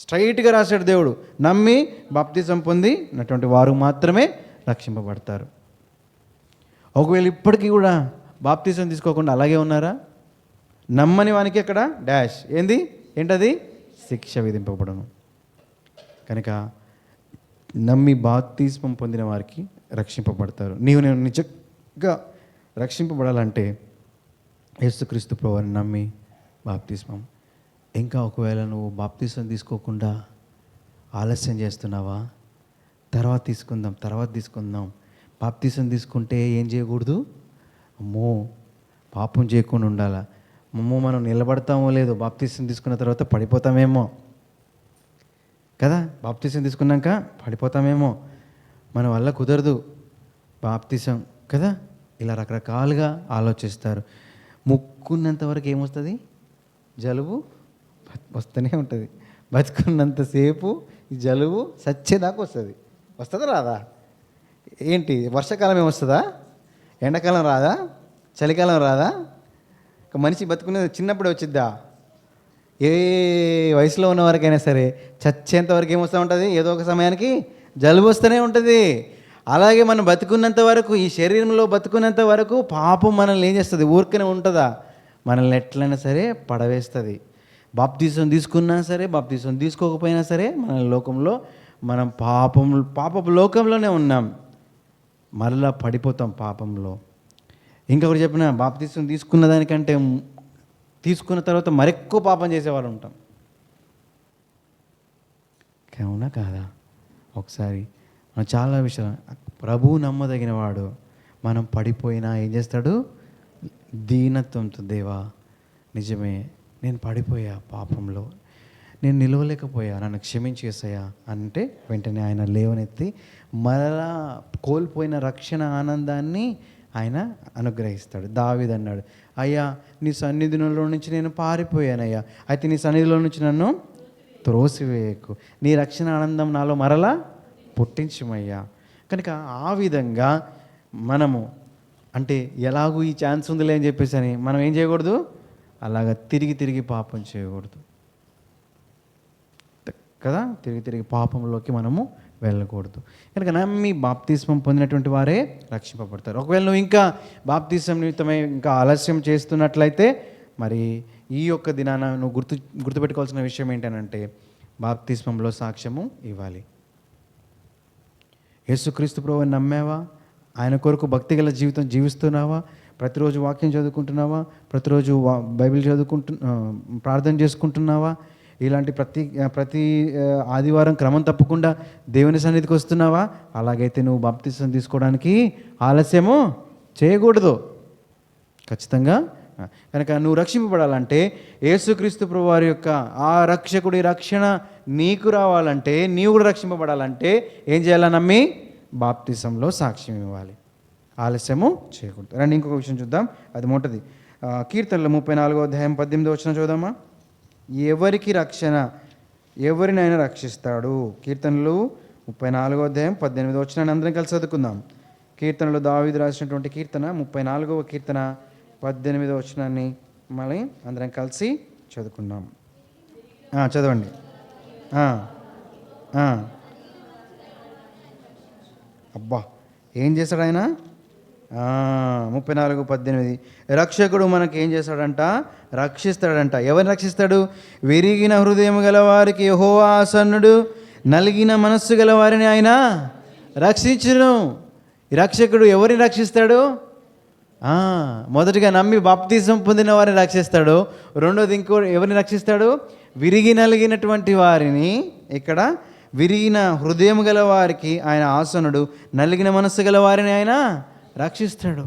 స్ట్రైట్గా రాశాడు దేవుడు. నమ్మి బాప్తిజం పొందినటువంటి వారు మాత్రమే రక్షింపబడతారు. ఒకవేళ ఇప్పటికీ కూడా బాప్తిజం తీసుకోకుండా అలాగే ఉన్నారా? నమ్మని వానికి అక్కడ డాష్ ఏంటది? శిక్ష విధింపబడను. కనుక నమ్మి బాప్తిస్మం పొందిన వారికి రక్షింపబడతారు. నేను నిజంగా రక్షింపబడాలంటే యేసుక్రీస్తు ప్రభువుని నమ్మి బాప్తిస్మం. ఇంకా ఒకవేళ నువ్వు బాప్తిస్మం తీసుకోకుండా ఆలస్యం చేస్తున్నావా? తర్వాత తీసుకుందాం. బాప్తిస్మం తీసుకుంటే ఏం చేయకూడదు? అమ్మో, పాపం చేయకుండా ఉండాలా. అమ్మో, మనం నిలబడతామో లేదో, బాప్తిస్మం తీసుకున్న తర్వాత పడిపోతామేమో కదా. బాప్తిస్మం తీసుకున్నాక పడిపోతామేమో, మన వల్ల కుదరదు బాప్తిస్మం కదా. ఇలా రకరకాలుగా ఆలోచిస్తారు. ముక్కున్నంత వరకు ఏమొస్తుంది? జలుబు వస్తూనే ఉంటుంది. బతుకున్నంతసేపు ఈ జలుబు సచ్చేదాకా వస్తుంది వస్తుందా రాదా? ఏంటి వర్షాకాలం ఏమొస్తుందా? ఎండాకాలం రాదా? చలికాలం రాదా? ఒక మనిషి బతుకునేది చిన్నప్పుడే వచ్చిద్దా? ఏ వయసులో ఉన్న వరకైనా సరే చచ్చేంత వరకు ఏమొస్తూ ఉంటుంది? ఏదో ఒక సమయానికి జలుబు వస్తూనే ఉంటుంది. అలాగే మనం బతుకున్నంత వరకు, ఈ శరీరంలో బతుకున్నంత వరకు పాపం మనల్ని ఏం చేస్తుంది? ఊరికనే ఉంటుందా? మనల్ని ఎట్లయినా సరే పడవేస్తుంది. బాప్తీసం తీసుకున్నా సరే, బాప్తీసం తీసుకోకపోయినా సరే, మన లోకంలో మనం పాపపు లోకంలోనే ఉన్నాం. మరలా పడిపోతాం పాపంలో. ఇంకొకటి చెప్పిన, బాప్తీసం తీసుకున్న దానికంటే తీసుకున్న తర్వాత మరెక్కువ పాపం చేసేవాళ్ళు ఉంటాం. అవునా కాదా? ఒకసారి మనం చాలా విషయాలు, ప్రభువు నమ్మదగిన వాడు. మనం పడిపోయినా ఏం చేస్తాడు? దీనత్వంతో, దేవా నిజమే నేను పడిపోయా పాపంలో, నేను నిలవలేకపోయా, నన్ను క్షమించేసాయా అంటే వెంటనే ఆయన లేవనెత్తి మరలా కోల్పోయిన రక్షణ ఆనందాన్ని ఆయన అనుగ్రహిస్తాడు. దావీదు అన్నాడు, అయ్యా నీ సన్నిధిలో నుంచి నేను పారిపోయానయ్యా, అయితే నీ సన్నిధిలో నుంచి నన్ను త్రోసివేయకు, నీ రక్షణ ఆనందం నాలో మరలా పుట్టించమయ్యా. కనుక ఆ విధంగా మనము అంటే ఎలాగూ ఈ ఛాన్స్ ఉందిలే అని చెప్పేసి అని మనం ఏం చేయకూడదు? అలాగ తిరిగి పాపం చేయకూడదు కదా. తిరిగి పాపంలోకి మనము వెళ్ళకూడదు. కనుక నమ్మి బాప్తిస్మం పొందినటువంటి వారే రక్షింపబడతారు. ఒకవేళ నువ్వు ఇంకా బాప్తిస్మం నిమిత్తమై ఇంకా ఆలస్యం చేస్తున్నట్లయితే మరి ఈ యొక్క దినాన నువ్వు గుర్తుపెట్టుకోవాల్సిన విషయం ఏంటనంటే, బాప్తిస్మంలో సాక్ష్యము ఇవ్వాలి. యేసుక్రీస్తు ప్రభువుని నమ్మావా? ఆయన కొరకు భక్తిగల జీవితం జీవిస్తున్నావా? ప్రతిరోజు వాక్యం చదువుకుంటున్నావా? ప్రతిరోజు బైబిల్ ప్రార్థన చేసుకుంటున్నావా? ఇలాంటి ప్రతి ఆదివారం క్రమం తప్పకుండా దేవుని సన్నిధికి వస్తున్నావా? అలాగైతే నువ్వు బాప్తిసం తీసుకోవడానికి ఆలస్యము చేయకూడదు ఖచ్చితంగా. కనుక నువ్వు రక్షింపబడాలంటే, యేసుక్రీస్తు ప్రభు వారి యొక్క ఆ రక్షకుడి రక్షణ నీకు రావాలంటే, నీవు కూడా రక్షింపబడాలంటే ఏం చేయాలా? నమ్మి బాప్తిసంలో సాక్ష్యం ఇవ్వాలి. ఆలస్యము చేయకూడదు. రండి ఇంకొక విషయం చూద్దాం. అది మొదటిది కీర్తనలు 34వ అధ్యాయం 18వ వచనం చూద్దామా? ఎవరికి రక్షణ, ఎవరినైనా రక్షిస్తాడు. కీర్తనలు 34వ అధ్యాయం 18వ వచనాన్ని అందరం కలిసి చదువుకుందాం. కీర్తనలు దావీదు రాసినటువంటి కీర్తన 34వ కీర్తన 18వ వచనాన్ని మళ్ళీ అందరం కలిసి చదువుకుందాం. చదవండి. అబ్బా ఏం చేశాడు ఆయన? 34:18 రక్షకుడు మనకి ఏం చేస్తాడంట? రక్షిస్తాడంట. ఎవరిని రక్షిస్తాడు? విరిగిన హృదయం గల వారికి యెహోవా ఆసన్నుడు, నలిగిన మనస్సు గల వారిని ఆయన రక్షించును. రక్షకుడు ఎవరిని రక్షిస్తాడు? మొదటిగా నమ్మి బాప్తిజం పొందిన వారిని రక్షిస్తాడు. రెండోది ఎవరిని రక్షిస్తాడు? విరిగి నలిగినటువంటి వారిని, ఇక్కడ విరిగిన హృదయం గల వారికి ఆయన ఆసనుడు, నలిగిన మనస్సు గల వారిని ఆయన రక్షిస్తాడు.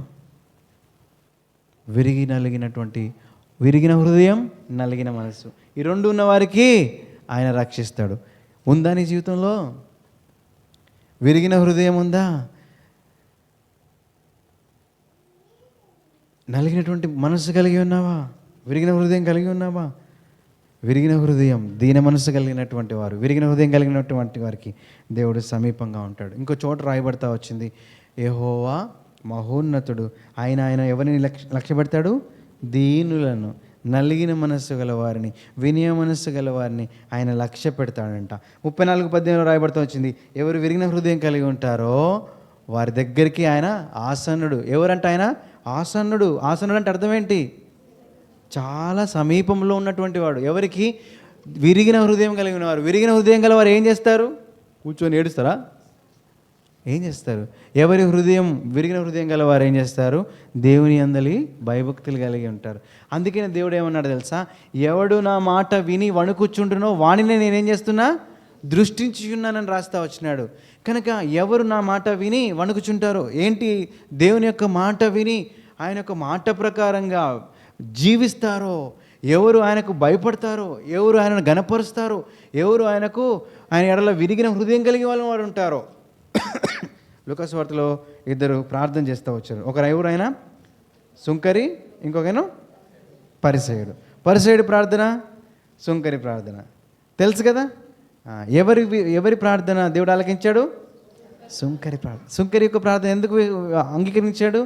విరిగిన హృదయం, నలిగిన మనస్సు, ఈ రెండు ఉన్న వారికి ఆయన రక్షిస్తాడు. ఉందా నీ జీవితంలో విరిగిన హృదయం? ఉందా? నలిగినటువంటి మనస్సు కలిగి ఉన్నావా? విరిగిన హృదయం కలిగి ఉన్నావా? విరిగిన హృదయం, దీన మనస్సు కలిగినటువంటి వారు, విరిగిన హృదయం కలిగినటువంటి వారికి దేవుడు సమీపంగా ఉంటాడు. ఇంకో చోట రాయబడతా వచ్చింది, యెహోవా మహోన్నతుడు, ఆయన ఎవరిని లక్ష్యపెడతాడు? దీనులను, నలిగిన మనస్సు గల వారిని, వినయ మనస్సు గల వారిని ఆయన లక్ష్య పెడతాడంట. 34:18 రాయబడతా వచ్చింది, ఎవరు విరిగిన హృదయం కలిగి ఉంటారో వారి దగ్గరికి ఆయన ఆసన్నుడు. ఎవరంట ఆయన? ఆసన్నుడు. ఆసన్నుడు అంటే అర్థం ఏంటి? చాలా సమీపంలో ఉన్నటువంటి వాడు. ఎవరికి? విరిగిన హృదయం కలిగిన వారు. విరిగిన హృదయం గల వారు ఏం చేస్తారు? కూర్చొని ఏడుస్తారా? ఏం చేస్తారు? ఎవరి హృదయం విరిగిన హృదయం గల వారు ఏం చేస్తారు? దేవుని యందలి భయభక్తులు కలిగి ఉంటారు. అందుకనే దేవుడు ఏమన్నాడు తెలుసా? ఎవడు నా మాట విని వణుకుచుంటునో వానినే నేనేం చేస్తున్నా? దృష్టించుచున్నానని రాస్తా వచ్చినాడు. కనుక ఎవరు నా మాట విని వణుకుచుంటారో, ఏంటి? దేవుని యొక్క మాట విని ఆయన యొక్క మాట ప్రకారంగా జీవిస్తారో, ఎవరు ఆయనకు భయపడతారో, ఎవరు ఆయనను గణపరుస్తారో, ఎవరు ఆయన ఎడల విరిగిన హృదయం కలిగి వారు ఉంటారో. లూకాసు వార్తలో ఇద్దరు ప్రార్థన చేస్తూ వచ్చారు. ఒకరు ఎవరైనా సుంకరి, ఇంకొకను పరిసయ్యుడు. పరిసయ్యుడి ప్రార్థన, సుంకరి ప్రార్థన తెలుసు కదా. ఎవరి ప్రార్థన దేవుడు ఆలకించాడు? సుంకరి యొక్క ప్రార్థన ఎందుకు అంగీకరించాడు?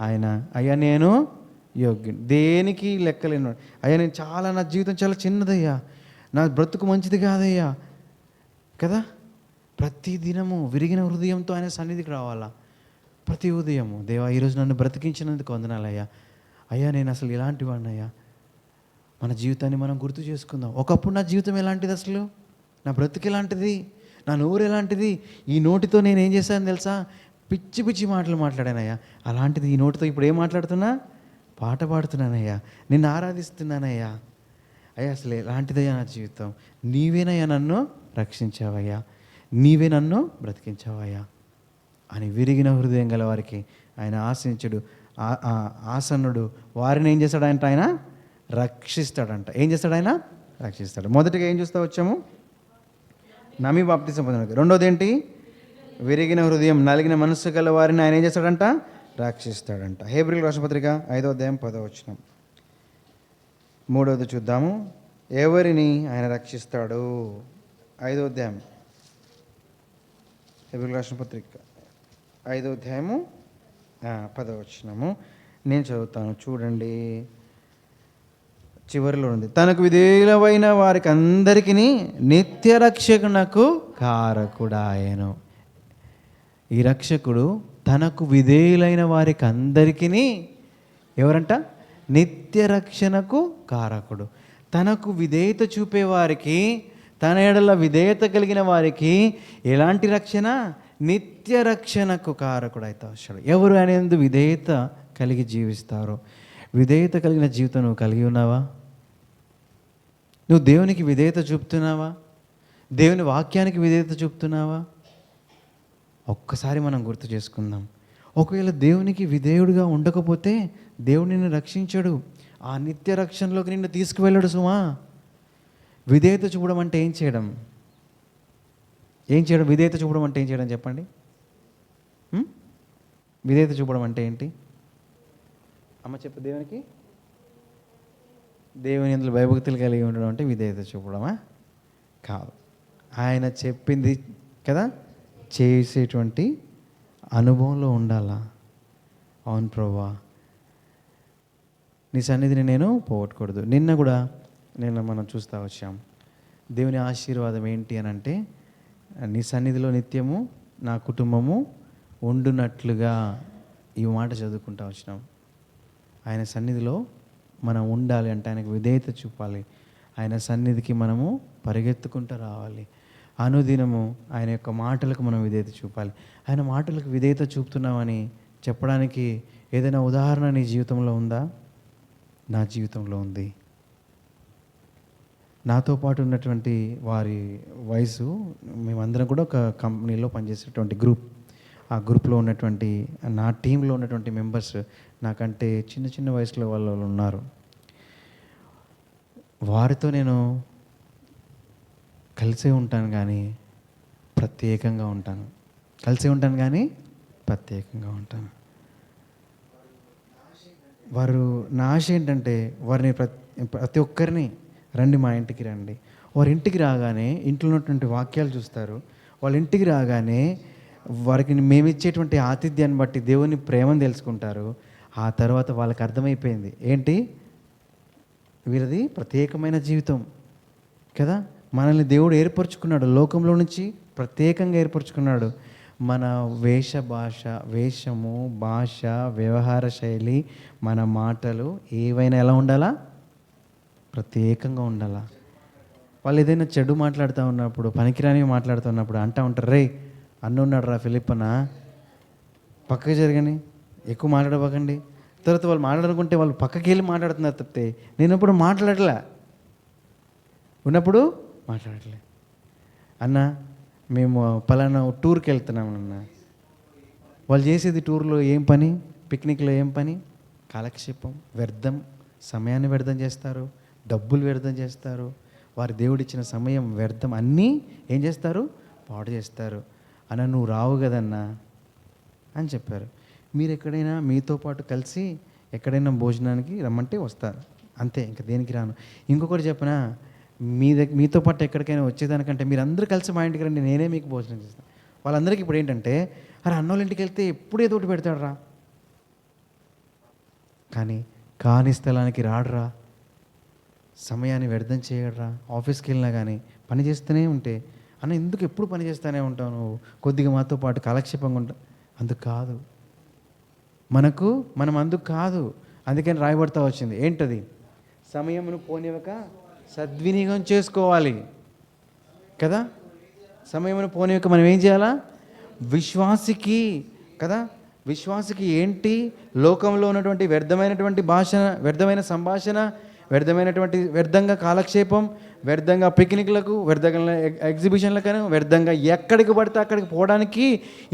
ఆయన, అయ్యా నేను యోగ్యుని, దేనికి లెక్కలేను, అయ్యా నేను చాలా, నా జీవితం చాలా చిన్నదయ్యా, నా బ్రతుకు మంచిది కాదయ్యా కదా. ప్రతి దినము విరిగిన హృదయంతో ఆయన సన్నిధికి రావాలా. ప్రతి ఉదయము, దేవా ఈరోజు నన్ను బ్రతికించినందుకు వందనాలయ్యా, అయ్యా నేను అసలు ఇలాంటి వాడినయ్యా. మన జీవితాన్ని మనం గుర్తు చేసుకుందాం. ఒకప్పుడు నా జీవితం ఎలాంటిది, అసలు నా బ్రతుకు ఎలాంటిది, నా నోరు ఎలాంటిది, ఈ నోటితో నేను ఏం చేశాను తెలుసా, పిచ్చి పిచ్చి మాటలు మాట్లాడానయ్యా. అలాంటిది ఈ నోటితో ఇప్పుడు ఏం మాట్లాడుతున్నా, పాట పాడుతున్నానయ్యా, నిన్ను ఆరాధిస్తున్నానయ్యా. అయ్యా అసలు ఎలాంటిదయ్యా నా జీవితం, నీవేనయ్యా నన్ను రక్షించావయ్యా, నీవే నన్ను బ్రతికించావయ్యా అని విరిగిన హృదయం గల వారికి ఆయన ఆశించుడు, ఆసన్నుడు, వారిని ఏం చేస్తాడంట, ఆయన రక్షిస్తాడంట. ఏం చేస్తాడు ఆయన? రక్షిస్తాడు. మొదటిగా ఏం చూస్తూ వచ్చాము, నమ్మి బాప్తిసం పొందడానికి. రెండోది ఏంటి? విరిగిన హృదయం, నలిగిన మనస్సు గల వారిని ఆయన ఏం చేస్తాడంట? రక్షిస్తాడంట. హెబ్రీయులకు రాసిన పత్రిక 5వ అధ్యాయం 10వ వచనం. మూడవది చూద్దాము, ఎవరిని ఆయన రక్షిస్తాడు. 5వ అధ్యాయం హెబ్రీయులకు రాసిన పత్రిక 5వ అధ్యాయము 10వ వచనము నేను చదువుతాను, చూడండి. చివరిలో ఉంది, తనకు విధేయులైన వారికి అందరికీ నిత్య రక్షకునకు కారకుడాయను. ఈ రక్షకుడు తనకు విధేయులైన వారికి అందరికీ ఎవరంట? నిత్య రక్షణకు కారకుడు. తనకు విధేయత చూపేవారికి, తన ఎడల విధేయత కలిగిన వారికి ఎలాంటి రక్షణ? నిత్య రక్షణకు కారకుడు అయితే వస్తాడు. ఎవరు అనేది విధేయత కలిగి జీవిస్తారో. విధేయత కలిగిన జీవితం నువ్వు కలిగి ఉన్నావా? నువ్వు దేవునికి విధేయత చూపుతున్నావా? దేవుని వాక్యానికి విధేయత చూపుతున్నావా? ఒక్కసారి మనం గుర్తు చేసుకుందాం. ఒకవేళ దేవునికి విధేయుడిగా ఉండకపోతే దేవుడు నిన్ను రక్షించడు, ఆ నిత్య రక్షణలోకి నిన్ను తీసుకువెళ్ళడు సుమా. విధేయత చూపడం అంటే ఏం చేయడం? ఏం చేయడం? విధేయత చూపడం అంటే ఏం చేయడం చెప్పండి? విధేయత చూపడం అంటే ఏంటి? అమ్మ చెప్పు. దేవుని యందు భయభక్తులు కలిగి ఉండడం అంటే విధేయత చూపడమా? కాదు. ఆయన చెప్పింది కదా చేసేటువంటి అనుభవంలో ఉండాలా. అవును ప్రభువా, నీ సన్నిధిని నేను పోగొట్టకూడదు. నిన్న మనం చూస్తూ వచ్చాం, దేవుని ఆశీర్వాదం ఏంటి అని అంటే, నీ సన్నిధిలో నిత్యము నా కుటుంబము ఉండునట్లుగా, ఈ మాట చదువుకుంటూ వచ్చినాం. ఆయన సన్నిధిలో మనం ఉండాలి అంటే ఆయనకు విధేయత చూపాలి. ఆయన సన్నిధికి మనము పరిగెత్తుకుంటూ రావాలి. అనుదినము ఆయన యొక్క మాటలకు మనం విధేయత చూపాలి. ఆయన మాటలకు విధేయత చూపుతున్నామని చెప్పడానికి ఏదైనా ఉదాహరణ నీ జీవితంలో ఉందా? నా జీవితంలో ఉంది. నాతో పాటు ఉన్నటువంటి వారి వయసు, మేమందరం కూడా ఒక కంపెనీలో పనిచేసేటువంటి గ్రూప్. ఆ గ్రూప్లో ఉన్నటువంటి, నా టీంలో ఉన్నటువంటి మెంబర్స్ నాకంటే చిన్న చిన్న వయసులో వాళ్ళు ఉన్నారు. వారితో నేను కలిసే ఉంటాను కానీ ప్రత్యేకంగా ఉంటాను. వారు, నా ఆశ ఏంటంటే వారిని ప్రతి ఒక్కరిని రండి, మా ఇంటికి రండి. వారి ఇంటికి రాగానే ఇంట్లో ఉన్నటువంటి వాక్యాలు చూస్తారు. వాళ్ళ ఇంటికి రాగానే వారికి మేమిచ్చేటువంటి ఆతిథ్యాన్ని బట్టి దేవుని ప్రేమను తెలుసుకుంటారు. ఆ తర్వాత వాళ్ళకి అర్థమైపోయింది ఏంటి, వీరిది ప్రత్యేకమైన జీవితం కదా. మనల్ని దేవుడు ఏర్పరచుకున్నాడు, లోకంలో నుంచి ప్రత్యేకంగా ఏర్పరచుకున్నాడు. మన వేషము, భాష, వ్యవహార శైలి, మన మాటలు ఏవైనా ఎలా ఉండాలా? ప్రత్యేకంగా ఉండాలా. వాళ్ళు ఏదైనా చెడు మాట్లాడుతూ ఉన్నప్పుడు, పనికిరాని మాట్లాడుతున్నప్పుడు అంటూ ఉంటారు, రే అన్న ఉన్నాడు రా ఫిలిప్పనా, పక్కకి జరగని, ఎక్కువ మాట్లాడబోకండి. తర్వాత వాళ్ళు మాట్లాడుకుంటే వాళ్ళు పక్కకి వెళ్ళి మాట్లాడుతున్నారు తప్పితే నేనప్పుడు మాట్లాడలే, ఉన్నప్పుడు మాట్లాడలే. అన్న మేము పలానా టూర్కి వెళ్తున్నామన్న, వాళ్ళు చేసేది టూర్లో ఏం పని, పిక్నిక్లో ఏం పని? కాలక్షేపం, వ్యర్థం, సమయాన్ని వ్యర్థం చేస్తారు, డబ్బులు వ్యర్థం చేస్తారు, వారి దేవుడిచ్చిన సమయం వ్యర్థం, అన్నీ ఏం చేస్తారు? పాడు చేస్తారు. అన్న నువ్వు రావు కదన్నా అని చెప్పారు. మీరు ఎక్కడైనా మీతో పాటు కలిసి ఎక్కడైనా భోజనానికి రమ్మంటే వస్తారు, అంతే, ఇంకా దేనికి రాను. ఇంకొకటి చెప్పనా, మీతో పాటు ఎక్కడికైనా వచ్చేదానికంటే మీరు అందరూ కలిసి మా ఇంటికి రండి, నేనే మీకు భోజనం చేస్తాను. వాళ్ళందరికీ ఇప్పుడు ఏంటంటే, అరే అన్నోళ్ళ ఇంటికి వెళ్తే ఎప్పుడు ఏదో ఒకటి పెడతాడు రా, కానీ కాని స్థలానికి రాడురా, సమయాన్ని వ్యర్థం చేయడరా. ఆఫీస్కి వెళ్ళినా కానీ పని చేస్తూనే ఉంటే, అన్న ఎందుకు ఎప్పుడు పని చేస్తూనే ఉంటావు నువ్వు, కొద్దిగా మాతో పాటు కాలక్షేపంగా ఉంటా. అందుకు కాదు, మనం అందుకు కాదు. అందుకని రాయబడతా వచ్చింది ఏంటది, సమయమును పోనివ్వక సద్వినియోగం చేసుకోవాలి కదా. సమయమును పోనివ్వక మనం ఏం చేయాలా, విశ్వాసికి కదా, విశ్వాసికి ఏంటి, లోకంలో ఉన్నటువంటి వ్యర్థమైనటువంటి భాషణ, వ్యర్థమైన సంభాషణ, వ్యర్థంగా కాలక్షేపం, వ్యర్థంగా పిక్నిక్లకు, వ్యర్థంగా ఎగ్జిబిషన్లకను, వ్యర్థంగా ఎక్కడికి పడితే అక్కడికి పోవడానికి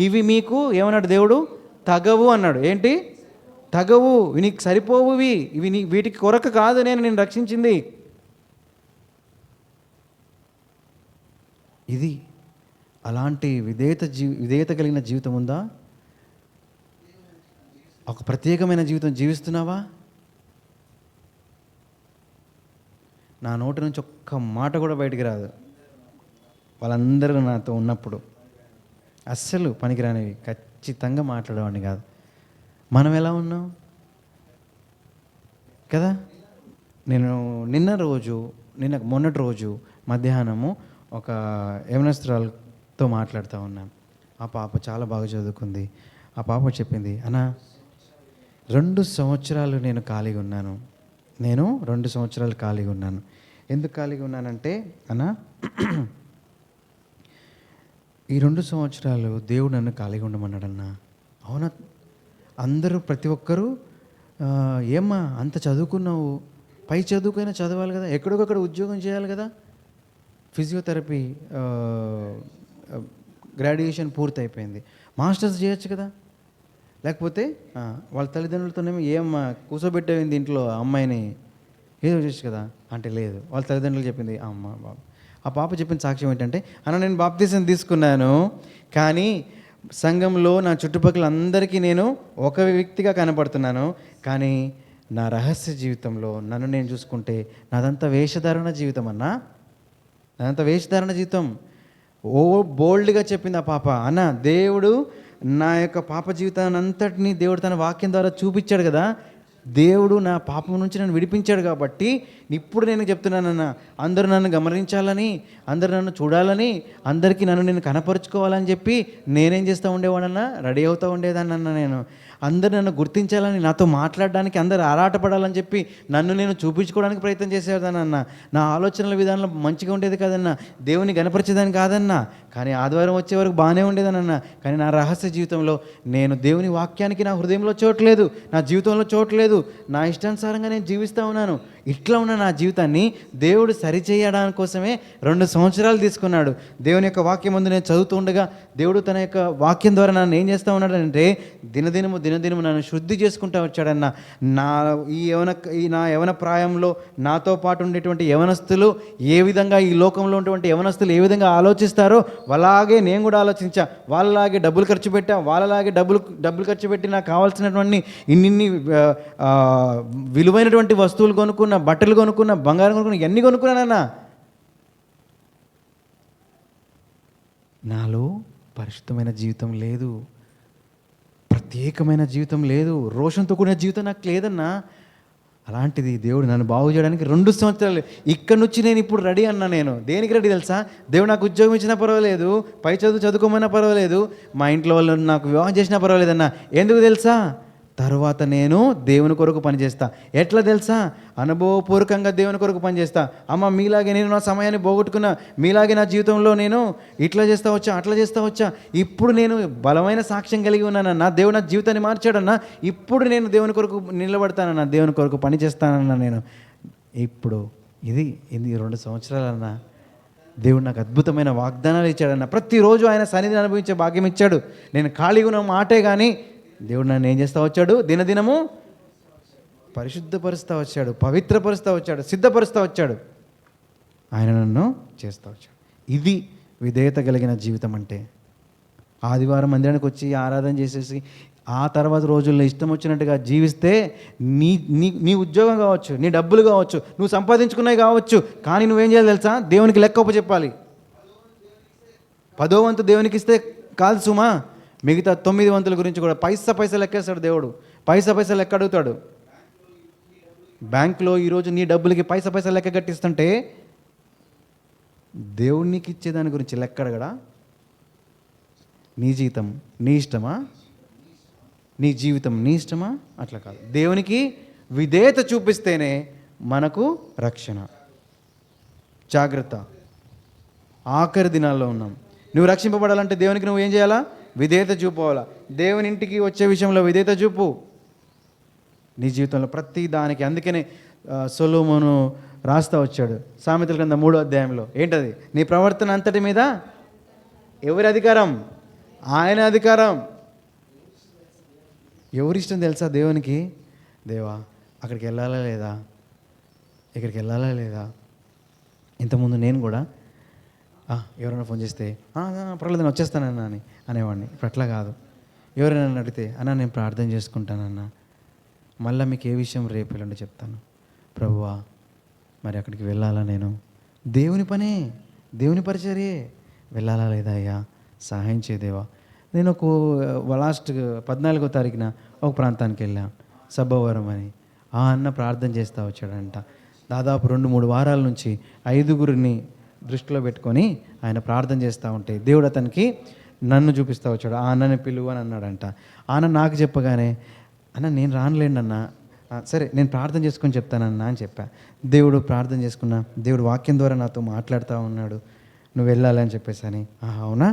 ఇవి మీకు ఏమన్నాడు దేవుడు, తగవు అన్నాడు. ఏంటి తగవు, నీకు సరిపోవు, ఇవి వీటికి కొరకు కాదు నేను రక్షించింది. ఇది అలాంటి విధేయత కలిగిన జీవితం ఉందా? ఒక ప్రత్యేకమైన జీవితం జీవిస్తున్నావా? నా నోటి నుంచి ఒక్క మాట కూడా బయటికి రాదు, వాళ్ళందరూ నాతో ఉన్నప్పుడు అస్సలు పనికిరానివి ఖచ్చితంగా మాట్లాడేవాడిని కాదు. మనం ఎలా ఉన్నాం కదా. నేను మొన్నటి రోజు మధ్యాహ్నము ఒక యవనస్తురాలతో మాట్లాడుతూ ఉన్నాను. ఆ పాప చాలా బాగా చదువుకుంది. ఆ పాప చెప్పింది, అన్న 2 సంవత్సరాలు నేను ఖాళీగా ఉన్నాను. 2 సంవత్సరాలు ఖాళీగా ఉన్నాను. ఎందుకు ఖాళీగా ఉన్నానంటే, అన్న ఈ 2 సంవత్సరాలు దేవుడు నన్ను ఖాళీగా ఉండమన్నాడన్నా. అవునా, అందరూ ప్రతి ఒక్కరూ ఏమ్మా అంత చదువుకున్నావు, పై చదువుకైనా చదవాలి కదా, ఎక్కడికొక్కడ ఉద్యోగం చేయాలి కదా, ఫిజియోథెరపీ గ్రాడ్యుయేషన్ పూర్తి అయిపోయింది, మాస్టర్స్ చేయొచ్చు కదా, లేకపోతే వాళ్ళ తల్లిదండ్రులతోనేమో ఏమ్మా కూర్చోబెట్టేవింది ఇంట్లో అమ్మాయిని, ఏదో చేయొచ్చు కదా అంటే లేదు, వాళ్ళ తల్లిదండ్రులు చెప్పింది అమ్మ బాబు. ఆ పాప చెప్పిన సాక్ష్యం ఏంటంటే, అన్న నేను బాప్తిసం తీసుకున్నాను, కానీ సంఘంలో నా చుట్టుపక్కల అందరికీ నేను ఒక వ్యక్తిగా కనపడుతున్నాను, కానీ నా రహస్య జీవితంలో నన్ను నేను చూసుకుంటే నాదంతా వేషధారణ జీవితం అన్నా, నాదంతా వేషధారణ జీవితం. బోల్డ్గా చెప్పింది ఆ పాప. అన్న దేవుడు నా యొక్క పాప జీవితాన్ని అంతటినీ దేవుడు తన వాక్యం ద్వారా చూపించాడు కదా, దేవుడు నా పాపం నుంచి నన్ను విడిపించాడు కాబట్టి ఇప్పుడు నేను చెప్తున్నానన్న, అందరూ నన్ను గమనించాలని, అందరూ నన్ను చూడాలని, అందరికీ నన్ను నేను కనపరుచుకోవాలని చెప్పి నేనేం చేస్తూ ఉండేవాడన్నా, రెడీ అవుతూ ఉండేదాన్నన్నా. నేను అందరు నన్ను గుర్తించాలని, నాతో మాట్లాడడానికి అందరు ఆరాటపడాలని చెప్పి నన్ను నేను చూపించుకోవడానికి ప్రయత్నం చేసేదానన్నా. నా ఆలోచనల విధానంలో మంచిగా ఉండేది కాదన్నా, దేవుని గణపరిచేదాన్ని కాదన్నా, కానీ ఆదివారం వచ్చే వరకు బాగానే ఉండేదానన్నా. కానీ నా రహస్య జీవితంలో నేను దేవుని వాక్యానికి నా హృదయంలో చోట్లేదు, నా జీవితంలో చోట్లేదు, నా ఇష్టానుసారంగా నేను జీవిస్తూ ఉన్నాను. ఇట్లా ఉన్న నా జీవితాన్ని దేవుడు సరిచేయడానికి కోసమే 2 సంవత్సరాలు తీసుకున్నాడు. దేవుని యొక్క వాక్యం ముందు నేను చదువుతూ ఉండగా దేవుడు తన యొక్క వాక్యం ద్వారా నన్ను ఏం చేస్తూ ఉన్నాడంటే, దినదినము నన్ను శుద్ధి చేసుకుంటూ వచ్చాడన్న. నా యవన ప్రాయంలో నాతో పాటు ఉండేటువంటి యవనస్తులు ఏ విధంగా, ఈ లోకంలో ఉన్నటువంటి యవనస్తులు ఏ విధంగా ఆలోచిస్తారో అలాగే నేను కూడా ఆలోచించా. వాళ్ళలాగే డబ్బులు ఖర్చు పెట్టా, వాళ్ళలాగే డబ్బులు ఖర్చు పెట్టి నాకు కావాల్సినటువంటి ఇన్ని విలువైనటువంటి వస్తువులు కొనుక్కున్నా, బట్టలు కొనుక్కున్నా, బంగారం కొనుక్కున్నా, ఇవన్నీ కొనుక్కున్నానన్నా. నాలో పరిశుద్ధమైన జీవితం లేదు, ప్రత్యేకమైన జీవితం లేదు, రోషంతో కూడిన జీవితం నాకు లేదన్నా. అలాంటిది దేవుడు నన్ను బాగు చేయడానికి 2 సంవత్సరాలు ఇక్కడి నుంచి నేను ఇప్పుడు రెడీ అన్నా. నేను దేనికి రెడీ తెలుసా? దేవుడు నాకు ఉద్యోగం ఇచ్చినా పర్వాలేదు, పై చదువుకోమన్నా పర్వాలేదు, మా ఇంట్లో వాళ్ళు నాకు వివాహం చేసినా పర్వాలేదన్నా. ఎందుకు తెలుసా? తర్వాత నేను దేవుని కొరకు పనిచేస్తా. ఎట్లా తెలుసా? అనుభవపూర్వకంగా దేవుని కొరకు పనిచేస్తా. అమ్మ మీలాగే నేను నా సమయాన్ని పోగొట్టుకున్నా, మీలాగే నా జీవితంలో నేను ఇట్లా చేస్తా వచ్చా, అట్లా చేస్తా వచ్చా. ఇప్పుడు నేను బలమైన సాక్ష్యం కలిగి ఉన్నానన్నా, దేవుడు నా జీవితాన్ని మార్చాడన్నా. ఇప్పుడు నేను దేవుని కొరకు నిలబడతానన్నా, దేవుని కొరకు పని చేస్తానన్నా. నేను ఇప్పుడు ఇది 2 సంవత్సరాలన్నా దేవుడు నాకు అద్భుతమైన వాగ్దానాలు ఇచ్చాడన్నా. ప్రతిరోజు ఆయన సన్నిధిని అనుభవించే భాగ్యం ఇచ్చాడు. నేను ఖాళీగా ఉన్న మాటే కానీ దేవుడు నన్ను ఏం చేస్తూ వచ్చాడు? దినదినము పరిశుద్ధపరుస్తూ వచ్చాడు, పవిత్రపరుస్తూ వచ్చాడు, సిద్ధపరుస్తూ వచ్చాడు. ఆయన నన్ను చేస్తూ వచ్చాడు. ఇది విధేయత కలిగిన జీవితం అంటే. ఆదివారం మందిరానికి వచ్చి ఆరాధన చేసేసి ఆ తర్వాత రోజుల్లో ఇష్టం వచ్చినట్టుగా జీవిస్తే నీ ఉద్యోగం కావచ్చు, నీ డబ్బులు కావచ్చు, నువ్వు సంపాదించుకున్నవి కావచ్చు, కానీ నువ్వేం చేయాలి తెలుసా? దేవునికి లెక్క చెప్పాలి. 10వ వంతు దేవునికి ఇస్తే కాదు సుమా, మిగతా 9 వంతుల గురించి కూడా పైసా లెక్కేస్తాడు దేవుడు. పైసా లెక్క అడుగుతాడు. బ్యాంకులో ఈరోజు నీ డబ్బులకి పైసా లెక్క కట్టిస్తుంటే దేవుడు నీకు ఇచ్చేదాని గురించి లెక్క అడగడా? నీ జీతం నీ ఇష్టమా? నీ జీవితం నీ ఇష్టమా? అట్లా కాదు. దేవునికి విధేయత చూపిస్తేనే మనకు రక్షణ. జాగ్రత్త, ఆఖరి దినాల్లో ఉన్నాం. నువ్వు రక్షింపబడాలంటే దేవునికి నువ్వు ఏం చేయాలా? విధేయత చూపోవాలా. దేవుని ఇంటికి వచ్చే విషయంలో విధేయత చూపు నీ జీవితంలో ప్రతి దానికి. అందుకనే సొలొమోను రాస్తా వచ్చాడు సామెతల కింద 3వ అధ్యాయంలో. ఏంటది? నీ ప్రవర్తన అంతటి మీద ఎవరి అధికారం? ఆయన అధికారం. ఎవరిష్టం తెలుసా దేవునికి? దేవా అక్కడికి వెళ్ళాలా లేదా, ఇక్కడికి వెళ్ళాలా లేదా. ఇంతకుముందు నేను కూడా ఎవరైనా ఫోన్ చేస్తే పర్వాలేదు నేను వచ్చేస్తానన్నా అని అనేవాడిని. ఇప్పుడు అట్లా కాదు. ఎవరైనా అడిగితే అన్నా నేను ప్రార్థన చేసుకుంటానన్నా, మళ్ళీ మీకు ఏ విషయం రేపు ఎల్లుండి చెప్తాను. ప్రభువా మరి అక్కడికి వెళ్ళాలా? నేను దేవుని పనే, దేవుని పరిచర్యే, వెళ్ళాలా లేదా అయ్యా? సహాయం చేయదేవా. నేను లాస్ట్ 14వ తారీఖున ఒక ప్రాంతానికి వెళ్ళాను, సబ్బవరం అని. ఆ అన్న ప్రార్థన చేస్తూ వచ్చాడంట. దాదాపు 2-3 వారాల నుంచి 5గురిని దృష్టిలో పెట్టుకొని ఆయన ప్రార్థన చేస్తూ ఉంటే దేవుడు అతనికి నన్ను చూపిస్తూ వచ్చాడు. ఆ అన్నని పిలువు అని అన్నాడంట. ఆ అన్న నాకు చెప్పగానే, అన్న నేను రానులేండి అన్న, సరే నేను ప్రార్థన చేసుకొని చెప్తానన్నా అని చెప్పా. దేవుడు ప్రార్థన చేసుకున్నా, దేవుడు వాక్యం ద్వారా నాతో మాట్లాడుతూ ఉన్నాడు, నువ్వు వెళ్ళాలని చెప్పేసి అని. అవునా?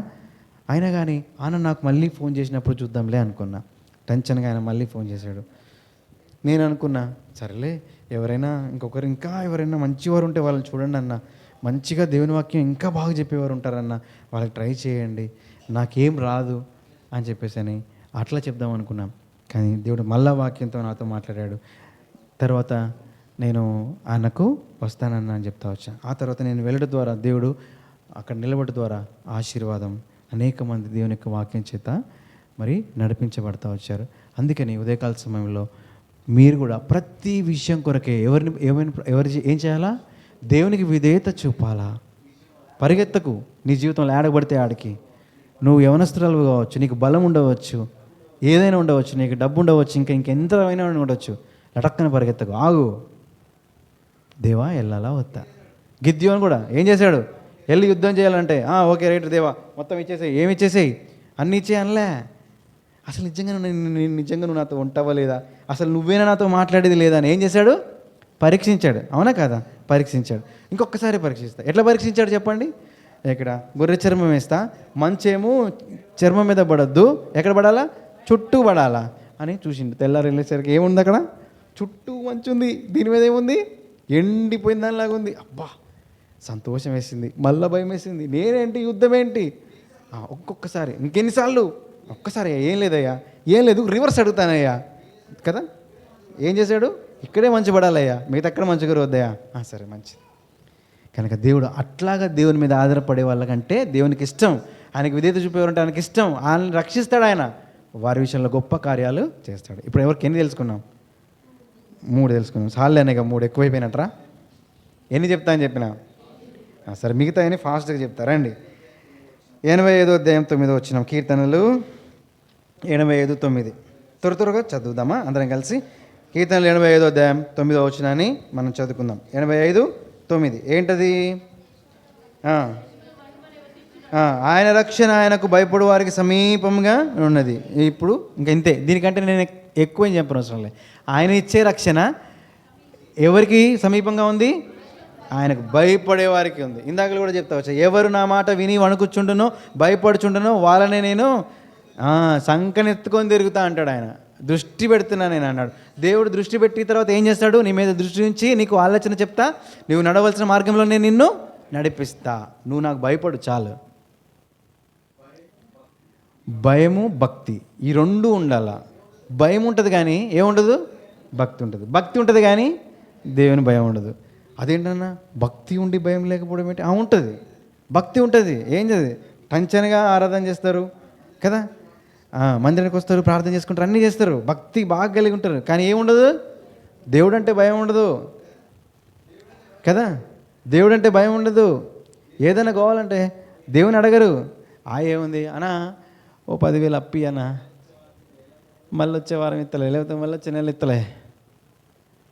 అయినా కానీ ఆయన నాకు మళ్ళీ ఫోన్ చేసినప్పుడు చూద్దాంలే అనుకున్నా. టెన్షన్గా ఆయన మళ్ళీ ఫోన్ చేశాడు. నేను అనుకున్నా సరేలే, ఎవరైనా ఇంకొకరు ఇంకా ఎవరైనా మంచివారు ఉంటే వాళ్ళని చూడండి అన్న, మంచిగా దేవుని వాక్యం ఇంకా బాగా చెప్పేవారు ఉంటారన్న, వాళ్ళకి ట్రై చేయండి, నాకేం రాదు అని చెప్పేసి అని అట్లా చెప్దాం అనుకున్నాం. కానీ దేవుడు మళ్ళా వాక్యంతో నాతో మాట్లాడాడు. తర్వాత నేను ఆయనకు వస్తానన్నా అని చెప్తా వచ్చాను. ఆ తర్వాత నేను వెళ్ళడం ద్వారా దేవుడు అక్కడ నిలబడడం ద్వారా ఆశీర్వాదం, అనేక మంది దేవుని యొక్క వాక్యం చేత మరి నడిపించబడతా వచ్చారు. అందుకని ఉదయకాల సమయంలో మీరు కూడా ప్రతి విషయం కొరకే ఎవరు ఏం చేయాలా? దేవునికి విధేయత చూపాలా. పరిగెత్తకు. నీ జీవితంలో ఆడబడితే ఆడికి. నువ్వు యవనస్తురాలు కావచ్చు, నీకు బలం ఉండవచ్చు, ఏదైనా ఉండవచ్చు, నీకు డబ్బు ఉండవచ్చు, ఇంకెంతమైనా ఉండవచ్చు, లటక్కన పరిగెత్తకు. ఆగు. దేవా వెళ్ళాలా వద్దా? గిద్యోను కూడా ఏం చేశాడు? వెళ్ళి యుద్ధం చేయాలంటే ఓకే రైట్ దేవా మొత్తం ఇచ్చేసేయి. ఏమి ఇచ్చేసేయి? అన్నీ ఇచ్చే అనలే. అసలు నిజంగా నువ్వు నాతో ఉంటావా లేదా, అసలు నువ్వేనా నాతో మాట్లాడేది లేదా అని ఏం చేశాడు? పరీక్షించాడు. అవునా కదా? పరీక్షించాడు. ఇంకొకసారి పరీక్షిస్తా. ఎట్లా పరీక్షించాడు చెప్పండి? ఇక్కడ గొర్రె చర్మం వేస్తా, మంచేమో చర్మం మీద పడద్దు, ఎక్కడ పడాలా? చుట్టూ పడాలా అని చూసిండు. తెల్లారు వెళ్ళేసరికి ఏముంది అక్కడ? చుట్టూ మంచి ఉంది, దీని మీద ఏముంది? ఎండిపోయిన దానిలాగా ఉంది. అబ్బా సంతోషం వేసింది, మళ్ళీ భయం వేసింది. నేనేంటి, యుద్ధం ఏంటి? ఒక్కొక్కసారి ఇంకెన్నిసార్లు? ఒక్కసారి ఏం లేదయ్యా, ఏం లేదు, రివర్స్ అడుగుతానయ్యా కదా. ఏం చేశాడు? ఇక్కడే మంచి పడాలయ్యా, మిగతా ఎక్కడ మంచిగా వద్దయ్యా. సరే మంచిది. కనుక దేవుడు అట్లాగా దేవుని మీద ఆధారపడే వాళ్ళకంటే దేవునికి ఇష్టం, ఆయనకి విధేయత చూపేవారంటే ఆయనకి ఇష్టం, ఆయనని రక్షిస్తాడు, ఆయన వారి విషయంలో గొప్ప కార్యాలు చేస్తాడు. ఇప్పుడు ఎవరికి ఎన్ని తెలుసుకున్నాం? 3 తెలుసుకున్నాం. సార్లు అనేక 3 ఎక్కువైపోయినట్రా. ఎన్ని చెప్తా అని చెప్పినా? సరే మిగతా అని ఫాస్ట్గా చెప్తారండి. 85వ అధ్యాయం 9వ వచనం, కీర్తనలు 85:9. త్వరగా చదువుదామా అందరం కలిసి? కీర్తనలు 85వ అధ్యాయం 9వ వచనాన్ని మనం చదువుకుందాం. 85:9 ఏంటది? ఆయన రక్షణ ఆయనకు భయపడు వారికి సమీపంగా ఉన్నది. ఇప్పుడు ఇంకా ఇంతే, దీనికంటే నేను ఎక్కువ ఏం చెప్పను అవసరం లేదు. ఆయన ఇచ్చే రక్షణ ఎవరికి సమీపంగా ఉంది? ఆయనకు భయపడే వారికి ఉంది. ఇందాకలు కూడా చెప్తా వచ్చా, ఎవరు నా మాట విని వణుకుచుండునో భయపడుచుండునో వాళ్ళనే నేను సంకనెత్తుకొని తిరుగుతా అంటాడు. ఆయన దృష్టి పెడుతున్నా నేను అన్నాడు. దేవుడు దృష్టి పెట్టిన తర్వాత ఏం చేస్తాడు? నీ మీద దృష్టి నుంచి నీకు ఆలోచన చెప్తా, నువ్వు నడవలసిన మార్గంలో నేను నిన్ను నడిపిస్తా, నువ్వు నాకు భయపడు చాలు. భయము భక్తి ఈ 2 ఉండాల. భయం ఉంటుంది కానీ ఏముండదు? భక్తి ఉంటుంది. భక్తి ఉంటుంది కానీ దేవుని భయం ఉండదు. అదేంటన్నా భక్తి ఉండి భయం లేకపోవడం ఏంటి? ఉంటుంది, భక్తి ఉంటుంది. ఏం చదివి టెన్షన్గా ఆరాధన చేస్తారు కదా, మందిరానికి వస్తారు, ప్రార్థన చేసుకుంటారు, అన్నీ చేస్తారు, భక్తి బాగా కలిగి ఉంటారు. కానీ ఏముండదు? దేవుడు అంటే భయం ఉండదు కదా. దేవుడు అంటే భయం ఉండదు. ఏదైనా కావాలంటే దేవుని అడగరు. ఏముంది అన్నా ఓ 10,000 అప్పియనా, మళ్ళీ వచ్చే వారం ఇత్తలే, లేకపోతే మళ్ళీ వచ్చే నెల ఇత్తలే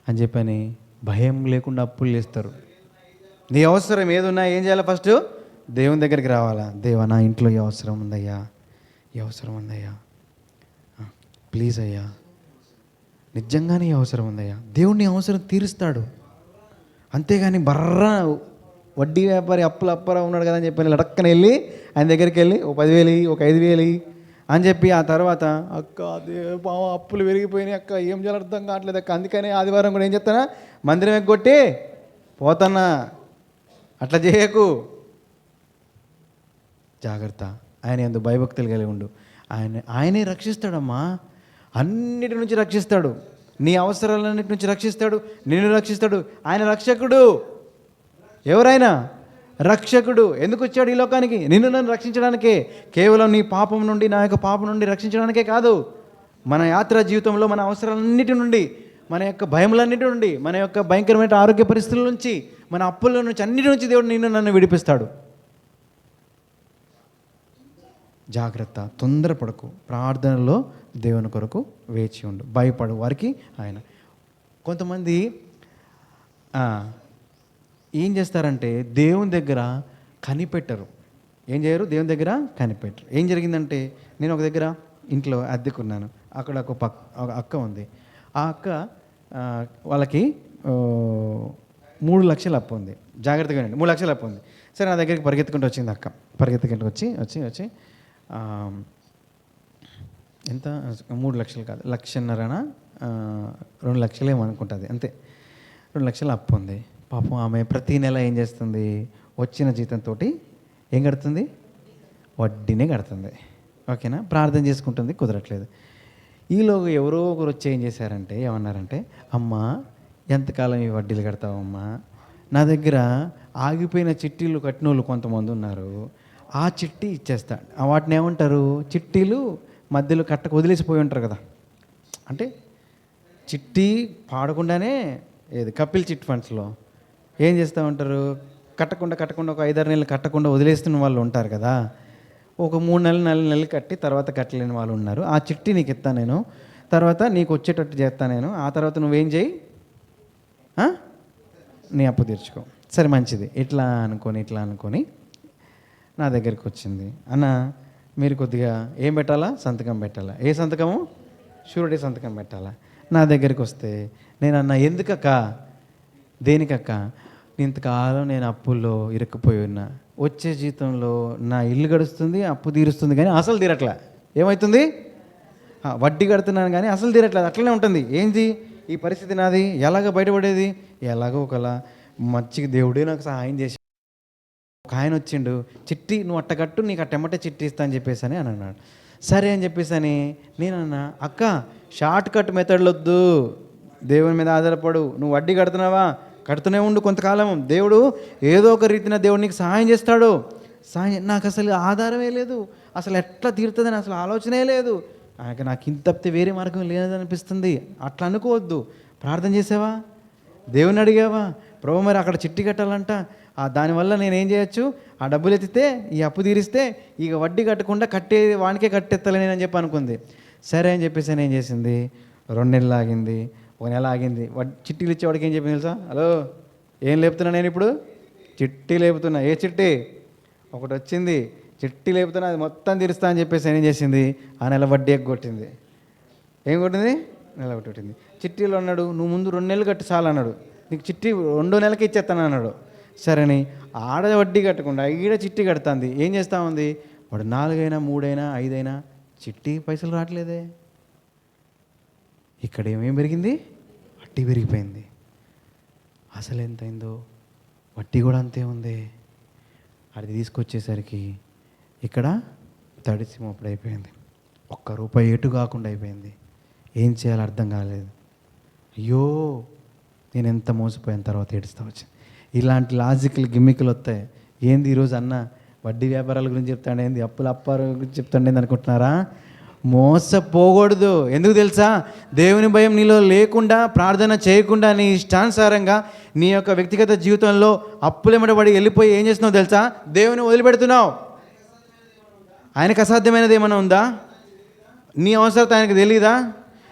అని చెప్పని భయం లేకుండా అప్పులు చేస్తారు. నీ అవసరం ఏదున్నా ఏం చేయాలి? ఫస్ట్ దేవుని దగ్గరికి రావాలా. దేవా, నా ఇంట్లో ఈ అవసరం ఉందయ్యా, ఈ అవసరం ఉందయ్యా, ప్లీజ్ అయ్యా, నిజంగానే ఈ అవసరం ఉందయ్యా. దేవుడిని అవసరం తీరుస్తాడు. అంతేగాని బర్ర వడ్డీ వ్యాపారి అప్పురా ఉన్నాడు కదా అని చెప్పి లటక్కన వెళ్ళి ఆయన దగ్గరికి వెళ్ళి ఒక 10,000, ఒక 5,000 అని చెప్పి ఆ తర్వాత అక్క అదే అప్పులు పెరిగిపోయినాయి అక్క, ఏం చేయాలి అర్థం కావట్లేదు అక్క, అందుకని ఆదివారం కూడా ఏం చెప్తానా, మందిరం ఎగ్గొట్టి పోతానా. అట్లా చేయకు, జాగ్రత్త. ఆయన ఎందుకు భయభక్తులు కలిగి ఉండు. ఆయనే రక్షిస్తాడమ్మా, అన్నిటి నుంచి రక్షిస్తాడు, నీ అవసరాలన్నిటి నుంచి రక్షిస్తాడు, నిన్ను రక్షిస్తాడు. ఆయన రక్షకుడు. ఎవరైనా రక్షకుడు. ఎందుకు వచ్చాడు ఈ లోకానికి? నిన్ను నన్ను రక్షించడానికే. కేవలం నీ పాపం నుండి, నా యొక్క పాపం నుండి రక్షించడానికే కాదు, మన యాత్రా జీవితంలో మన అవసరాలన్నిటి నుండి, మన యొక్క భయములన్నిటి నుండి, మన యొక్క భయంకరమైన ఆరోగ్య పరిస్థితుల నుంచి, మన అప్పుల నుంచి, అన్నిటి నుంచి దేవుడు నిన్ను నన్ను విడిపిస్తాడు. జాగ్రత్త, తొందరపడకు, ప్రార్థనలో దేవుని కొరకు వేచి ఉండు, భయపడు వారికి ఆయన. కొంతమంది ఏం చేస్తారంటే దేవుని దగ్గర కనిపెట్టరు. ఏం చేయరు? దేవుని దగ్గర కనిపెట్టరు. ఏం జరిగిందంటే, నేను ఒక దగ్గర ఇంట్లో అద్దెకున్నాను. అక్కడ ఒక అక్క ఉంది. ఆ అక్క వాళ్ళకి 3 లక్షలు అప్పు ఉంది. జాగ్రత్తగా వినండి, 3 లక్షలు అప్పు ఉంది. సరే, నా దగ్గరికి పరిగెత్తుకుంటూ వచ్చింది అక్క. పరిగెత్తుకుంటూ వచ్చి ఎంత 3 లక్షలు కాదు, 1,50,000 2 లక్షలేమో అనుకుంటుంది, అంతే. 2 లక్షల అప్పు ఉంది. పాపం ఆమె ప్రతీ నెల ఏం చేస్తుంది? వచ్చిన జీతంతో ఏం కడుతుంది? వడ్డీనే కడుతుంది. ఓకేనా? ప్రార్థన చేసుకుంటుంది, కుదరట్లేదు. ఈలోగా ఎవరో ఒకరు వచ్చి ఏం చేశారంటే, ఏమన్నారంటే, అమ్మా ఎంతకాలం ఈ వడ్డీలు కడతావమ్మా, నా దగ్గర ఆగిపోయిన చిట్టీలు కట్టిన వాళ్ళు కొంతమంది ఉన్నారు, ఆ చిట్టి ఇచ్చేస్తా. వాటిని ఏమంటారు? చిట్టీలు మధ్యలో కట్టక వదిలేసిపోయి ఉంటారు కదా. అంటే చిట్టి పాడకుండానే కపిల్ చిట్ ఫండ్స్లో ఏం చేస్తూ ఉంటారు? కట్టకుండా ఒక 5-6 నెలలు కట్టకుండా వదిలేస్తున్న వాళ్ళు ఉంటారు కదా. ఒక 3 నెలలు 4 నెలలు కట్టి తర్వాత కట్టలేని వాళ్ళు ఉన్నారు. ఆ చిట్టి నీకు ఇస్తాను నేను, తర్వాత నీకు వచ్చేటట్టు చేస్తాను నేను, ఆ తర్వాత నువ్వేం చేయి, నీ అప్పు తీర్చుకో. సరే, మంచిది. ఇట్లా అనుకొని నా దగ్గరికి వచ్చింది. అన్న, మీరు కొద్దిగా ఏం పెట్టాలా? సంతకం పెట్టాలా. ఏ సంతకము? షూరిటీ సంతకం పెట్టాలా. నా దగ్గరికి వస్తే నేను అన్న, ఎందుకక్క, దేనికక్క? ఇంతకాలం నేను అప్పుల్లో ఇరుక్కుపోయి ఉన్నా, వచ్చే జీతంలో నా ఇల్లు గడుస్తుంది, అప్పు తీరుస్తుంది, కానీ అసలు తీరట్లా. ఏమవుతుంది? వడ్డీ కడుతున్నాను కానీ అసలు తీరట్లేదు. అట్లనే ఉంటుంది. ఏంది ఈ పరిస్థితి నాది? ఎలాగ బయటపడేది? ఎలాగో ఒకలా మంచిగా దేవుడే నాకు సహాయం చేసి ఒక ఆయన వచ్చిండు, చిట్టి నువ్వు అట్టగట్టు, నీకు అట్టెమ్మటే చిట్టి ఇస్తా అని చెప్పేసి అని అన్నాడు. సరే అని చెప్పేసి అని నేను అన్నా, అక్క షార్ట్ కట్ మెథడ్లు వద్దు, దేవుని మీద ఆధారపడు. నువ్వు వడ్డీ కడుతున్నావా? కడుతూనే ఉండు కొంతకాలం. దేవుడు ఏదో ఒక రీతిన దేవుడు నీకు సహాయం చేస్తాడు. నాకు అసలు ఆధారమే లేదు, అసలు ఎట్లా తీరుతుందని అసలు ఆలోచనే లేదు. నాకు ఇంత తప్పితే వేరే మార్గం లేదనిపిస్తుంది. అట్లా అనుకోవద్దు. ప్రార్థన చేసావా? దేవుని అడిగావా? ప్రభు, మరి అక్కడ చిట్టి కట్టాలంట, దానివల్ల నేనేం చేయొచ్చు? ఆ డబ్బులు ఎత్తితే, ఈ అప్పు తీరిస్తే ఇక వడ్డీ కట్టకుండా వానికే కట్టెత్తలే అని చెప్పి అనుకుంది. సరే అని చెప్పేసి నేను ఏం చేసింది, 2 నెలలు ఆగింది, 1 నెల ఆగింది. చిట్టీలు ఇచ్చేవాడికి ఏం చెప్పింది తెలుసా? హలో, ఏం లేపుతున్నా నేను ఇప్పుడు? చిట్టి లేపుతున్నా. ఏ చిట్టి? ఒకటి వచ్చింది, చిట్టి లేపుతున్నా, అది మొత్తం తీరుస్తా అని చెప్పేసి ఏం చేసింది, ఆ నెల వడ్డీ కొట్టింది. ఏం కొట్టింది? నెల కొట్టింది. చిట్టీలో అన్నాడు, నువ్వు ముందు 2 నెలలు కట్టి చాలు అన్నాడు, నీకు చిట్టి 2వ నెలకి ఇచ్చేస్తాను అన్నాడు. సరేని ఆడ వడ్డీ కట్టకుండా ఈడ చిట్టి కడుతుంది. ఏం చేస్తూ ఉంది? వాడు 4 అయినా 3 అయినా 5 అయినా చిట్టి పైసలు రావట్లేదే. ఇక్కడ ఏమేం పెరిగింది? వడ్డీ పెరిగిపోయింది. అసలు ఎంతైందో వడ్డీ కూడా అంతే ఉంది. అది తీసుకొచ్చేసరికి ఇక్కడ తడిసి మోపుడైపోయింది. ₹1 ఎటు కాకుండా అయిపోయింది. ఏం చేయాలో అర్థం కాలేదు. అయ్యో, నేను ఎంత మోసపోయిన తర్వాత ఏడుస్తా వచ్చి. ఇలాంటి లాజికల్ గిమ్మికలు వస్తాయి. ఏంది ఈరోజు అన్న వడ్డీ వ్యాపారాల గురించి చెప్తాడు, ఏంది అప్పార గురించి చెప్తాండేంది అనుకుంటున్నారా? మోసపోకూడదు. ఎందుకు తెలుసా? దేవుని భయం నీలో లేకుండా, ప్రార్థన చేయకుండా, నీ ఇష్టానుసారంగా నీ యొక్క వ్యక్తిగత జీవితంలో అప్పులెమ్మడబడి వెళ్ళిపోయి ఏం చేస్తున్నావు తెలుసా? దేవుని వదిలిపెడుతున్నావు. ఆయనకు అసాధ్యమైనది ఏమైనా ఉందా? నీ అవసరత ఆయనకు తెలీదా?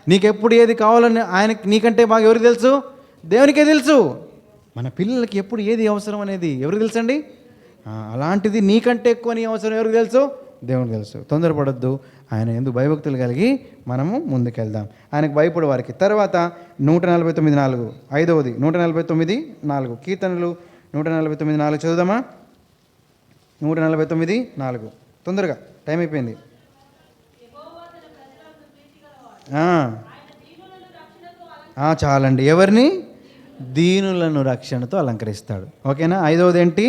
నీకెప్పుడు ఏది కావాలని ఆయనకి నీకంటే బాగా ఎవరికి తెలుసు? దేవునికే తెలుసు. మన పిల్లలకి ఎప్పుడు ఏది అవసరం అనేది ఎవరికి తెలుసండి? అలాంటిది నీకంటే ఎక్కువ నీ అవసరం ఎవరికి తెలుసు? దేవునికి తెలుసు. తొందరపడొద్దు. ఆయన ఎందుకు భయభక్తులు కలిగి మనము ముందుకెళ్దాం. ఆయనకు భయపడే వారికి. తర్వాత 149:4 ఐదవది 149:4 కీర్తనలు 149:4 చదువుదామా? 149:4 తొందరగా, టైం అయిపోయింది. చాలండి. ఎవరిని? దీనులను రక్షణతో అలంకరిస్తాడు. ఓకేనా? ఐదవది ఏంటి?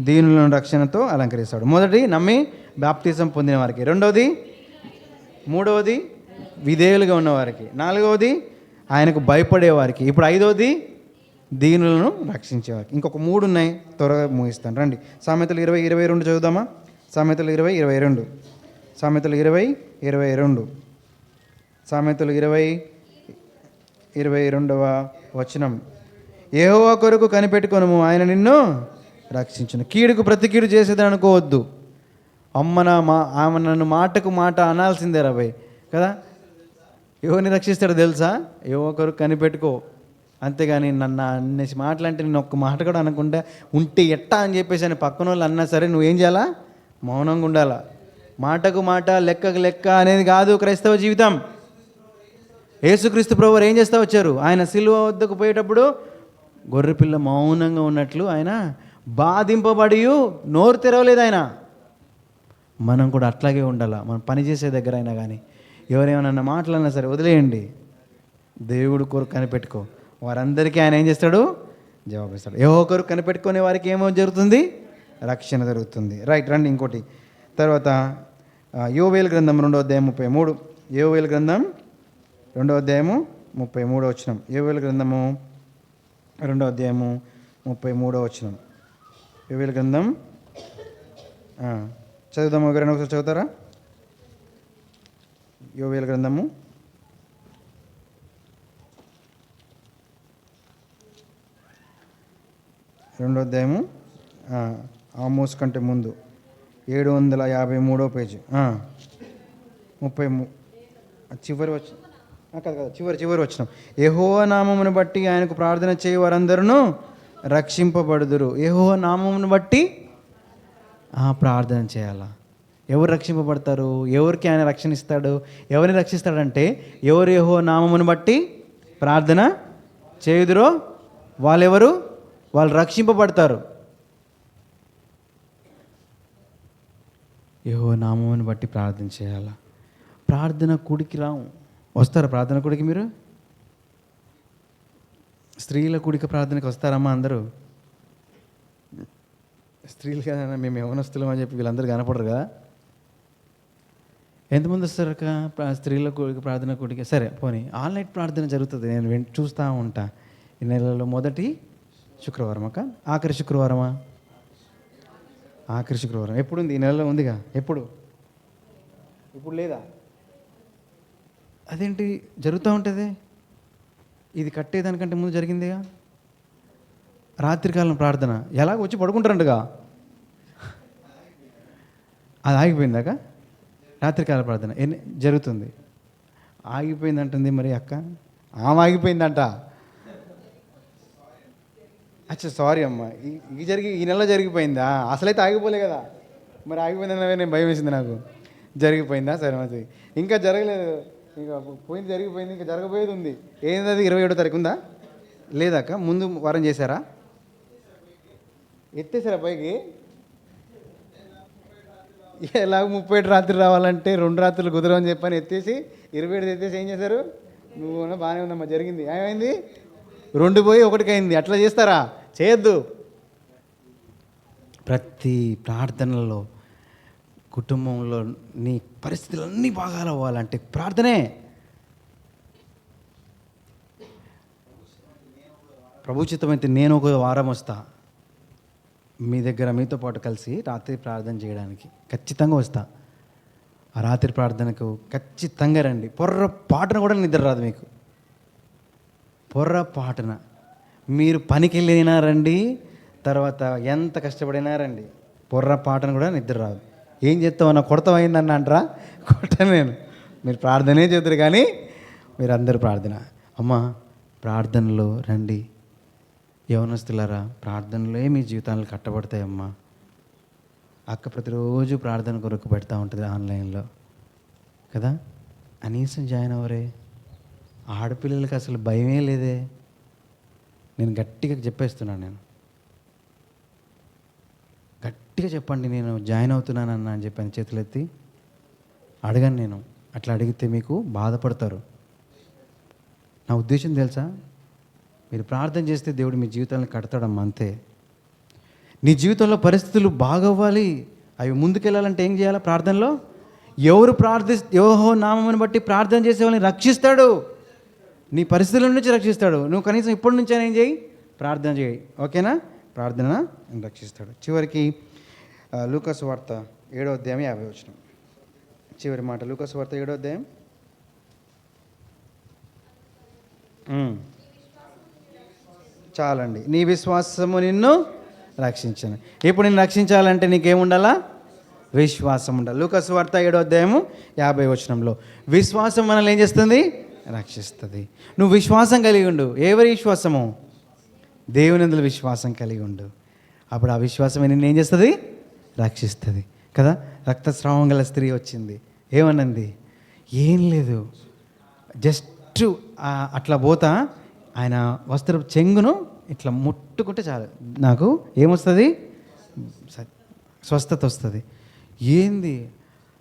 దీనులను రక్షణతో అలంకరిస్తాడు. మొదటి నమ్మి బాప్తిజం పొందిన వారికి, రెండవది, మూడవది విధేయులుగా ఉన్నవారికి, నాలుగవది ఆయనకు భయపడేవారికి, ఇప్పుడు ఐదవది దీనులను రక్షించేవారికి. ఇంకొక 3 ఉన్నాయి, త్వరగా ముగిస్తాను. రండి, సామెతలు 20:22 చదువుదామా? సామెతలు 20:22 సామెతలు 20:22 సామెతలు 20:22 వచనం. యెహోవా కొరకు కనిపెట్టుకొనుము, ఆయన నిన్ను రక్షించును. కీడుకు ప్రతి కీడు చేసేదని అనుకోవద్దు. ఆమె నన్ను మాటకు మాట అనాల్సిందే రాబాయ్ కదా. ఎవరిని రక్షిస్తాడో తెలుసా? యెహోవా కొరకు కనిపెట్టుకో, అంతేగాని నన్ను అన్నేసి మాటలంటే నేను ఒక్క మాట కూడా అనకుండా ఉంటే ఎట్టా అని చెప్పేసి అని పక్కన వాళ్ళు అన్నా సరే నువ్వేం చేయాలా? మౌనంగా ఉండాలా. మాటకు మాట, లెక్కకు లెక్క అనేది కాదు క్రైస్తవ జీవితం. యేసుక్రీస్తు ప్రభువు ఏం చేస్తూ వచ్చారు? ఆయన సిలువ వద్దకు పోయేటప్పుడు గొర్రెపిల్ల మౌనంగా ఉన్నట్లు ఆయన బాధింపబడి నోరు తెరవలేదు ఆయన. మనం కూడా అట్లాగే ఉండాలా. మనం పనిచేసే దగ్గర అయినా కానీ ఎవరేమన్నా మాటలన్నా సరే వదిలేయండి. దేవుడు కొరకు కనిపెట్టుకో, వారందరికీ ఆయన ఏం చేస్తాడు? జవాబిస్తాడు. యెహోవా కొరకు కనిపెట్టుకునే వారికి ఏమో జరుగుతుంది? రక్షణ జరుగుతుంది. రైట్, రండి ఇంకోటి. తర్వాత యోవేలు గ్రంథం 2:33 యోవేలు గ్రంథం 2:33 యోవేలు గ్రంథము 2:33 యోవేలు గ్రంథం చదువుదాము. ఎవరైనా ఒకసారి చదువుతారా? యోవేలు గ్రంథము 2 ఆమోస్ కంటే ముందు 753 పేజీ 33 చివరి చివరి వచనం. యెహోవా నామమును బట్టి ఆయనకు ప్రార్థన చేయ వారందరూ రక్షింపబడుదురు. యెహోవా నామమును బట్టి ప్రార్థన చేయాలా? ఎవరు రక్షింపబడతారు? ఎవరికి ఆయన రక్షణ ఇస్తాడు? ఎవరిని రక్షిస్తాడంటే ఎవరు యెహోవా నామమును బట్టి ప్రార్థన చేయుదురో వాళ్ళెవరు? వాళ్ళు రక్షింపబడతారు. యెహోవా నామమును బట్టి ప్రార్థన చేయాలా? ప్రార్థన కూడికి రాము. వస్తారా ప్రార్థన కూడికి? మీరు స్త్రీల కూడిక ప్రార్థనకి వస్తారమ్మా అందరూ? స్త్రీలు కదన్నా, మేము యవనస్తులం అని చెప్పి వీళ్ళందరూ కనపడరు కదా. ఎంతమంది వస్తారు అక్క స్త్రీల కూడిక ప్రార్థన కూడిక? సరే పోనీ, ఆల్ నైట్ ప్రార్థన జరుగుతుంది, నేను చూస్తూ ఉంటా. ఈ నెలలో మొదటి శుక్రవారం అక్క, ఆఖరి శుక్రవారమా? ఆఖరి శుక్రవారం ఎప్పుడు ఉంది? ఈ నెలలో ఉందిగా. ఎప్పుడు? ఇప్పుడు లేదా? అదేంటి జరుగుతూ ఉంటుంది? ఇది కట్టేదానికంటే ముందు జరిగిందిగా. రాత్రికాలం ప్రార్థన ఎలాగ వచ్చి పడుకుంటారంటగా, అది ఆగిపోయిందాక. రాత్రికాల ప్రార్థన జరుగుతుంది, ఆగిపోయిందంటుంది. మరి అక్క ఆమె ఆగిపోయిందంట. అచ్చా సారీ అమ్మ, ఈ నెలలో జరిగిపోయిందా? అసలైతే ఆగిపోలే కదా. మరి ఆగిపోయిందన్నవే నేను భయం వేసింది నాకు. జరిగిపోయిందా? సరే మంచిది. ఇంకా జరగలేదు, ఇంకా పోయింది జరిగిపోయింది, ఇంకా జరగబోయేది ఉంది. ఏంది అది? 27వ తారీఖు ఉందా? లేదాక ముందు వారం చేశారా? ఎత్తేసారా పైకి? ఎలాగ 37 రాత్రి రావాలంటే 2 రాత్రులు కుదరని చెప్పని ఎత్తేసి 27 ఎత్తేసి ఏం చేశారు? నువ్వు బాగానే ఉందమ్మా, జరిగింది. ఏమైంది? 2 పోయి 1కి అయింది. అట్లా చేస్తారా? చేయొద్దు. ప్రతి ప్రార్థనలో కుటుంబంలో నీ పరిస్థితులన్నీ బాగా అవ్వాలంటే ప్రార్థనే. ప్రభుచితమైతే నేను ఒక వారం వస్తా మీ దగ్గర, మీతో పాటు కలిసి రాత్రి ప్రార్థన చేయడానికి ఖచ్చితంగా వస్తా. ఆ రాత్రి ప్రార్థనకు ఖచ్చితంగా రండి. పొర్రపాటున కూడా నిద్ర రాదు మీకు. పొర్రపాటున మీరు పనికి వెళ్ళినా రండి, తర్వాత ఎంత కష్టపడినా రండి, పొర్రపాటున కూడా నిద్ర రాదు. ఏం చేస్తామన్నా కొడతామైందన్న అంటారా? కొట్టను నేను. మీరు ప్రార్థనే చేద్దరు కానీ మీరు అందరూ ప్రార్థన. అమ్మ ప్రార్థనలో రండి, యవనస్తులారా, ప్రార్థనలో మీ జీవితాలు కట్టబడతాయమ్మా. అక్క ప్రతిరోజు ప్రార్థన కొరకు పెడతా ఉంటుంది ఆన్లైన్లో కదా. కనీసం జాయిన్ అవ్వరే. ఆడపిల్లలకి అసలు భయమే లేదే. నేను గట్టిగా చెప్పేస్తున్నాను, నేను గట్టిగా చెప్పండి, నేను జాయిన్ అవుతున్నానన్నా అని చెప్పాను. చేతులెత్తి అడగను నేను. అట్లా అడిగితే మీకు బాధపడతారు. నా ఉద్దేశం తెలుసా? మీరు ప్రార్థన చేస్తే దేవుడు మీ జీవితాలను కడతాడమ్మా, అంతే. నీ జీవితంలో పరిస్థితులు బాగవ్వాలి, అవి ముందుకెళ్ళాలంటే ఏం చేయాలి? ప్రార్థనలో ఎవరు యెహోవా నామమును బట్టి ప్రార్థన చేసే వాళ్ళని రక్షిస్తాడు. నీ పరిస్థితుల నుంచి రక్షిస్తాడు. నువ్వు కనీసం ఇప్పటి నుంచైనా ఏం చేయి? ప్రార్థన చేయి. ఓకేనా? ప్రార్థన రక్షిస్తాడు. చివరికి లూకాసు వార్త 7వ అధ్యాయం 50వ వచనం. చివరి మాట లూకాసు వార్త 7వ అధ్యాయం. చాలండి. నీ విశ్వాసము నిన్ను రక్షించను. ఇప్పుడు నిన్ను రక్షించాలంటే నీకేముండాలా? విశ్వాసం ఉండాలి. లూకాసు వార్త 7వ అధ్యాయము 50వ వచనంలో విశ్వాసం మనల్ని ఏం చేస్తుంది? రక్షిస్తుంది. నువ్వు విశ్వాసం కలిగి ఉండు. ఎవరి విశ్వాసము? దేవుని యందు విశ్వాసం కలిగి ఉండు. అప్పుడు ఆ విశ్వాసమే నిన్ను ఏం చేస్తుంది? రక్షిస్తుంది కదా. రక్తస్రావం గల స్త్రీ వచ్చింది, ఏమన్నది? ఏం లేదు, జస్ట్ అట్లా పోతా ఆయన వస్త్రపు చెంగును ఇట్లా ముట్టుకుంటే చాలు, నాకు ఏమొస్తుంది? స్వస్థత వస్తుంది. ఏంది?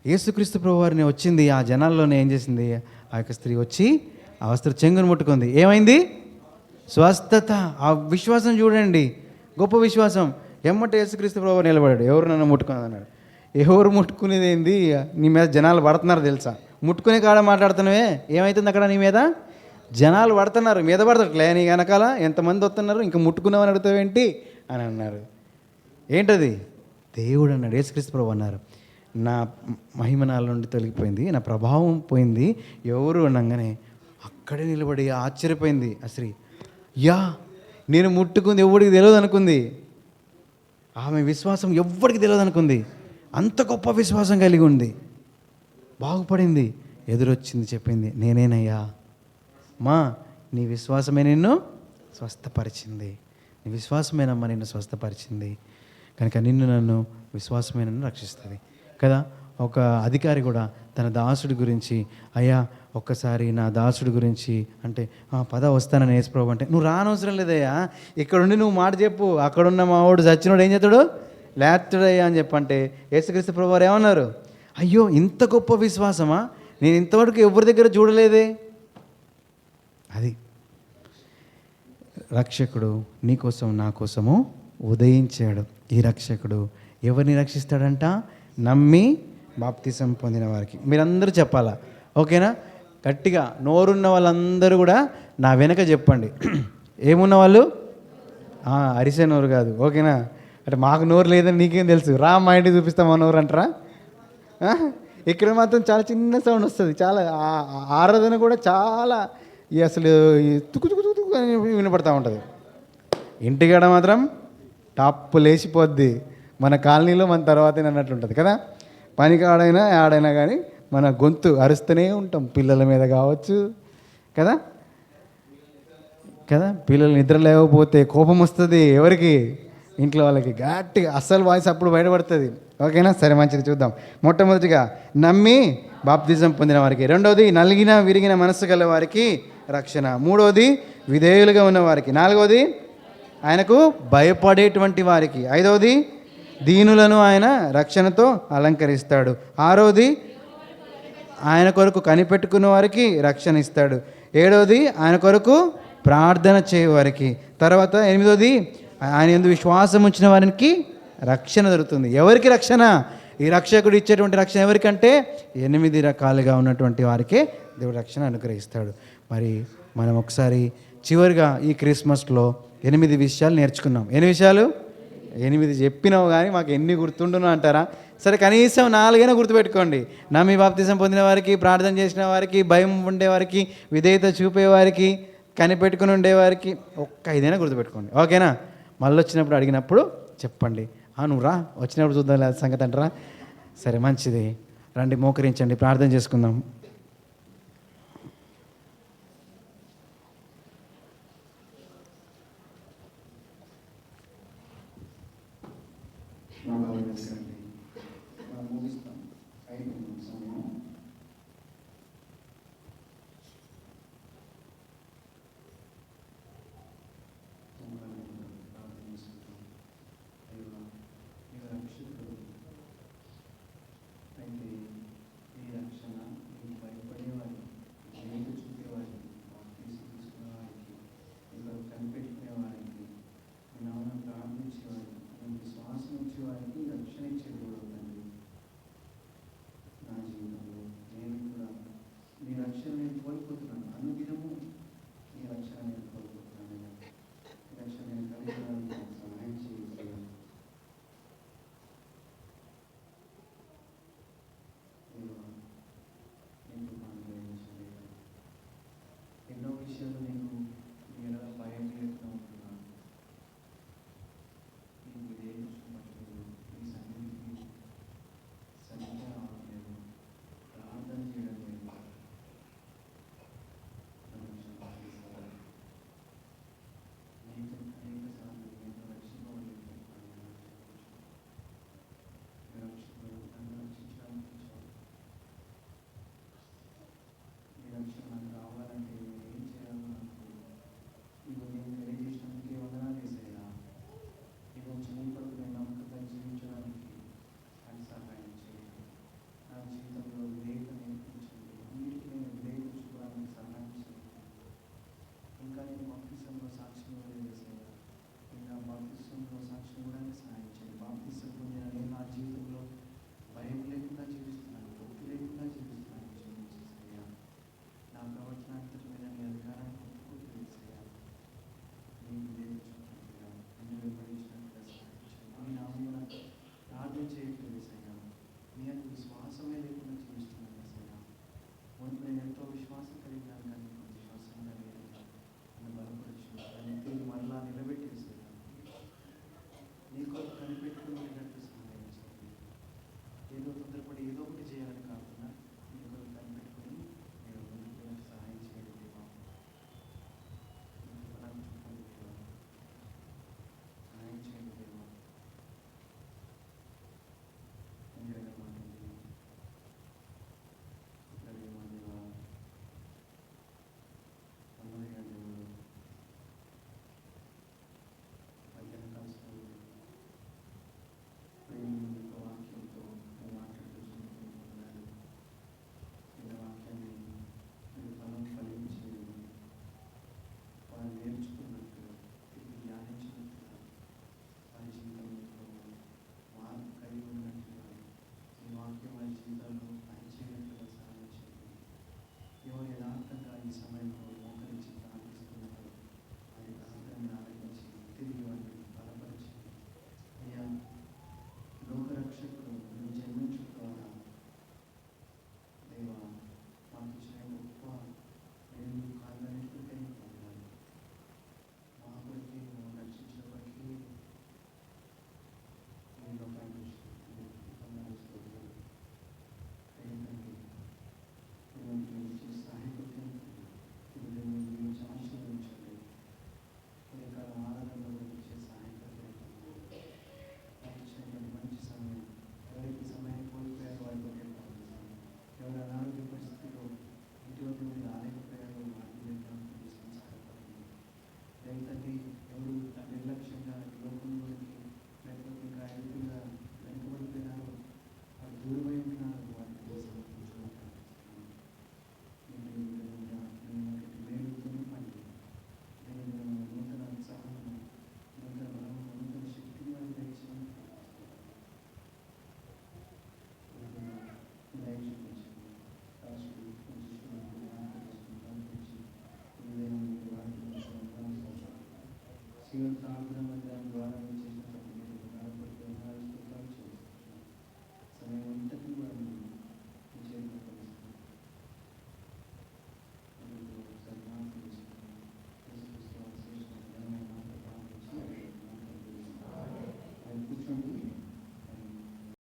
యేసుక్రీస్తు ప్రభువారిని వచ్చింది, ఆ జనాల్లోనే ఏం చేసింది? ఆ యొక్క స్త్రీ వచ్చి ఆ వస్త్ర చెంగును ముట్టుకుంది, ఏమైంది? స్వస్థత. ఆ విశ్వాసం చూడండి, గొప్ప విశ్వాసం. ఎమ్మట యేసుక్రీస్తు ప్రభువు నిలబడాడు, ఎవరు నన్ను ముట్టుకున్నది అన్నాడు. ఎవరు ముట్టుకునేది ఏంది? నీ మీద జనాలు పడుతున్నారు తెలుసా? ముట్టుకునే కాడ మాట్లాడుతున్నావే, ఏమవుతుంది అక్కడ? నీ మీద జనాలు పడుతున్నారు, మీద పడతట్లే. నీ వెనకాల ఎంతమంది వస్తున్నారు, ఇంకా ముట్టుకున్నామని అడుగుతావేంటి అని అన్నారు. ఏంటది? దేవుడు అన్నాడు, యేసుక్రీస్తు ప్రభువు అన్నారు, నా మహిమ నాల నుండి తొలగిపోయింది, నా ప్రభావం పోయింది. ఎవరు అనగానే అక్కడే నిలబడి ఆశ్చర్యపోయింది ఆ స్త్రీ. నేను ముట్టుకుంది ఎవరికి తెలియదు అనుకుంది. ఆమె విశ్వాసం ఎవ్వరికి తెలియదు అనుకుంది. అంత గొప్ప విశ్వాసం కలిగి ఉంది. బాగుపడింది. ఎదురొచ్చింది, చెప్పింది, నేనేనయ్యా మా, నీ విశ్వాసమే నిన్ను స్వస్థపరిచింది. నీ విశ్వాసమేనమ్మా నిన్ను స్వస్థపరిచింది. కనుక నన్ను విశ్వాసమే నన్ను రక్షిస్తుంది కదా. ఒక అధికారి కూడా తన దాసుడి గురించి, అయ్యా ఒక్కసారి నా దాసుడి గురించి అంటే, పద వస్తానని యేసుప్రభు అంటే, నువ్వు రానవసరం లేదయ్యా, ఇక్కడుండి నువ్వు మాట చెప్పు, అక్కడున్న మా వాడు చచ్చినోడు ఏం చేస్తాడు? లేస్తాడయ్యా అని చెప్పంటే యేసుక్రీస్తు ప్రభు వారు ఏమన్నారు? అయ్యో ఇంత గొప్ప విశ్వాసమా, నేను ఇంతవరకు ఎవరి దగ్గర చూడలేదే. అది రక్షకుడు నీకోసం నా కోసము ఉదయించాడు. ఈ రక్షకుడు ఎవరిని రక్షిస్తాడంట? నమ్మి బాప్తిసం పొందిన వారికి. మీరందరూ చెప్పాలా? ఓకేనా? గట్టిగా నోరున్న వాళ్ళందరూ కూడా నా వెనక చెప్పండి. ఏమున్న వాళ్ళు? అరిసే నోరు కాదు, ఓకేనా? అంటే మాకు నోరు లేదని నీకేం తెలుసు, రా మా ఇంటికి చూపిస్తామా నోరు అంటారా? ఇక్కడ మాత్రం చాలా చిన్న సౌండ్ వస్తుంది, చాలా ఆరాధన కూడా చాలా అసలు తుక్కు తుక్కు తుక్కు అని వినపడతా ఉంటుంది. ఇంటికాడ మాత్రం టాప్ లేచిపోద్ది. మన కాలనీలో మన తర్వాతే అన్నట్లుంటుంది కదా. పనికి ఆడైనా కానీ మన గొంతు అరుస్తూనే ఉంటాం, పిల్లల మీద కావచ్చు కదా. పిల్లలు నిద్ర లేకపోతే కోపం వస్తుంది ఎవరికి? ఇంట్లో వాళ్ళకి. గట్టిగా అస్సలు వాయిస్ అప్పుడు బయటపడుతుంది. ఓకేనా? సరే, మంచిది. చూద్దాం. మొట్టమొదటిగా నమ్మి బాప్తిజం పొందిన వారికి. రెండవది నలిగిన విరిగిన మనస్సు గల వారికి రక్షణ. మూడవది విధేయులుగా ఉన్నవారికి. నాలుగవది ఆయనకు భయపడేటువంటి వారికి. ఐదవది దీనులను ఆయన రక్షణతో అలంకరిస్తాడు. ఆరవది ఆయన కొరకు కనిపెట్టుకున్న వారికి రక్షణ ఇస్తాడు. ఏడవది ఆయన కొరకు ప్రార్థన చేయవారికి. తర్వాత ఎనిమిదవది ఆయన యందు విశ్వాసం ఉంచిన వారికి రక్షణ దొరుకుతుంది. ఎవరికి రక్షణ? ఈ రక్షకుడు ఇచ్చేటువంటి రక్షణ ఎవరికంటే 8 రకాలుగా ఉన్నటువంటి వారికే దేవుడు రక్షణ అనుగ్రహిస్తాడు. మరి మనం ఒకసారి చివరిగా ఈ క్రిస్మస్లో 8 విషయాలు నేర్చుకున్నాం. ఎన్ని విషయాలు? 8 చెప్పినావు కానీ మాకు ఎన్ని గుర్తుండును అంటారా? సరే, కనీసం 4 గుర్తుపెట్టుకోండి. నమ్మి బాప్తిజం పొందిన వారికి, ప్రార్థన చేసిన వారికి, భయం ఉండేవారికి, విధేయత చూపేవారికి, కనిపెట్టుకుని ఉండేవారికి ఒక్క 5 గుర్తుపెట్టుకోండి. ఓకేనా? మళ్ళీ వచ్చినప్పుడు అడిగినప్పుడు చెప్పండి. నువ్వు రా, వచ్చినప్పుడు చూద్దాం లేదా సంగతి అంటారా? సరే, మంచిది. రండి, మోకరించండి, ప్రార్థన చేసుకుందాం. ముగిస్తాం. అయిపోయింది సమయం. అయితే ఈ రక్షణ మీకు భయపడేవారికి, నీకు చూపేవారికి, తీసుకునే వారికి, ఇక్కడ కనిపెట్టుకునే వారికి, మీ నామం ప్రార్థించే వారికి, మీకు విశ్వాసం ఇచ్చే వారికి రక్షణ ఇచ్చే దేవుడు తండ్రి. నా జీవితంలో నేను కూడా మీ రక్షణ నేను కోల్పోతున్నాను. అనుదినము ఈ రక్షణ నేను కోల్పోతున్నాను. ఈ రక్షణ నేను కలిగి ఉండడానికి సహాయం చేయాలి. ఎన్నో విషయాలు నీకు నేను భయం లేకుండా ఉంటున్నాను. నీకు ఇదే చూసినట్లు ఈ సన్నిధికి సరిగ్గా రావట్లేదు, ప్రార్థన చేయడం లేదు. అనేక సార్లు నేను రక్షించడానికి ఈ రక్షణ నాకు రావాలంటే నేను ఏం చేయాలో నాకు ఇవి నేను తెలియజేసినందుకే వందనాలు వేసేలా. ఇవి నీ కొరకు నేను నమ్మకంగా జీవించడానికి అని సహాయం చేయండి. నా జీవితంలో వివేక నేర్పించండి. అన్నిటికీ నేను వివేక చూపడానికి సహాయం చేయండి. ఇంకా నేను బాప్తిసంలో సాక్ష్యం వేసేలా, ఇంకా బాప్తిసంలో సాక్ష్యం కూడా సహాయం చేయండి. బాప్తిసంలో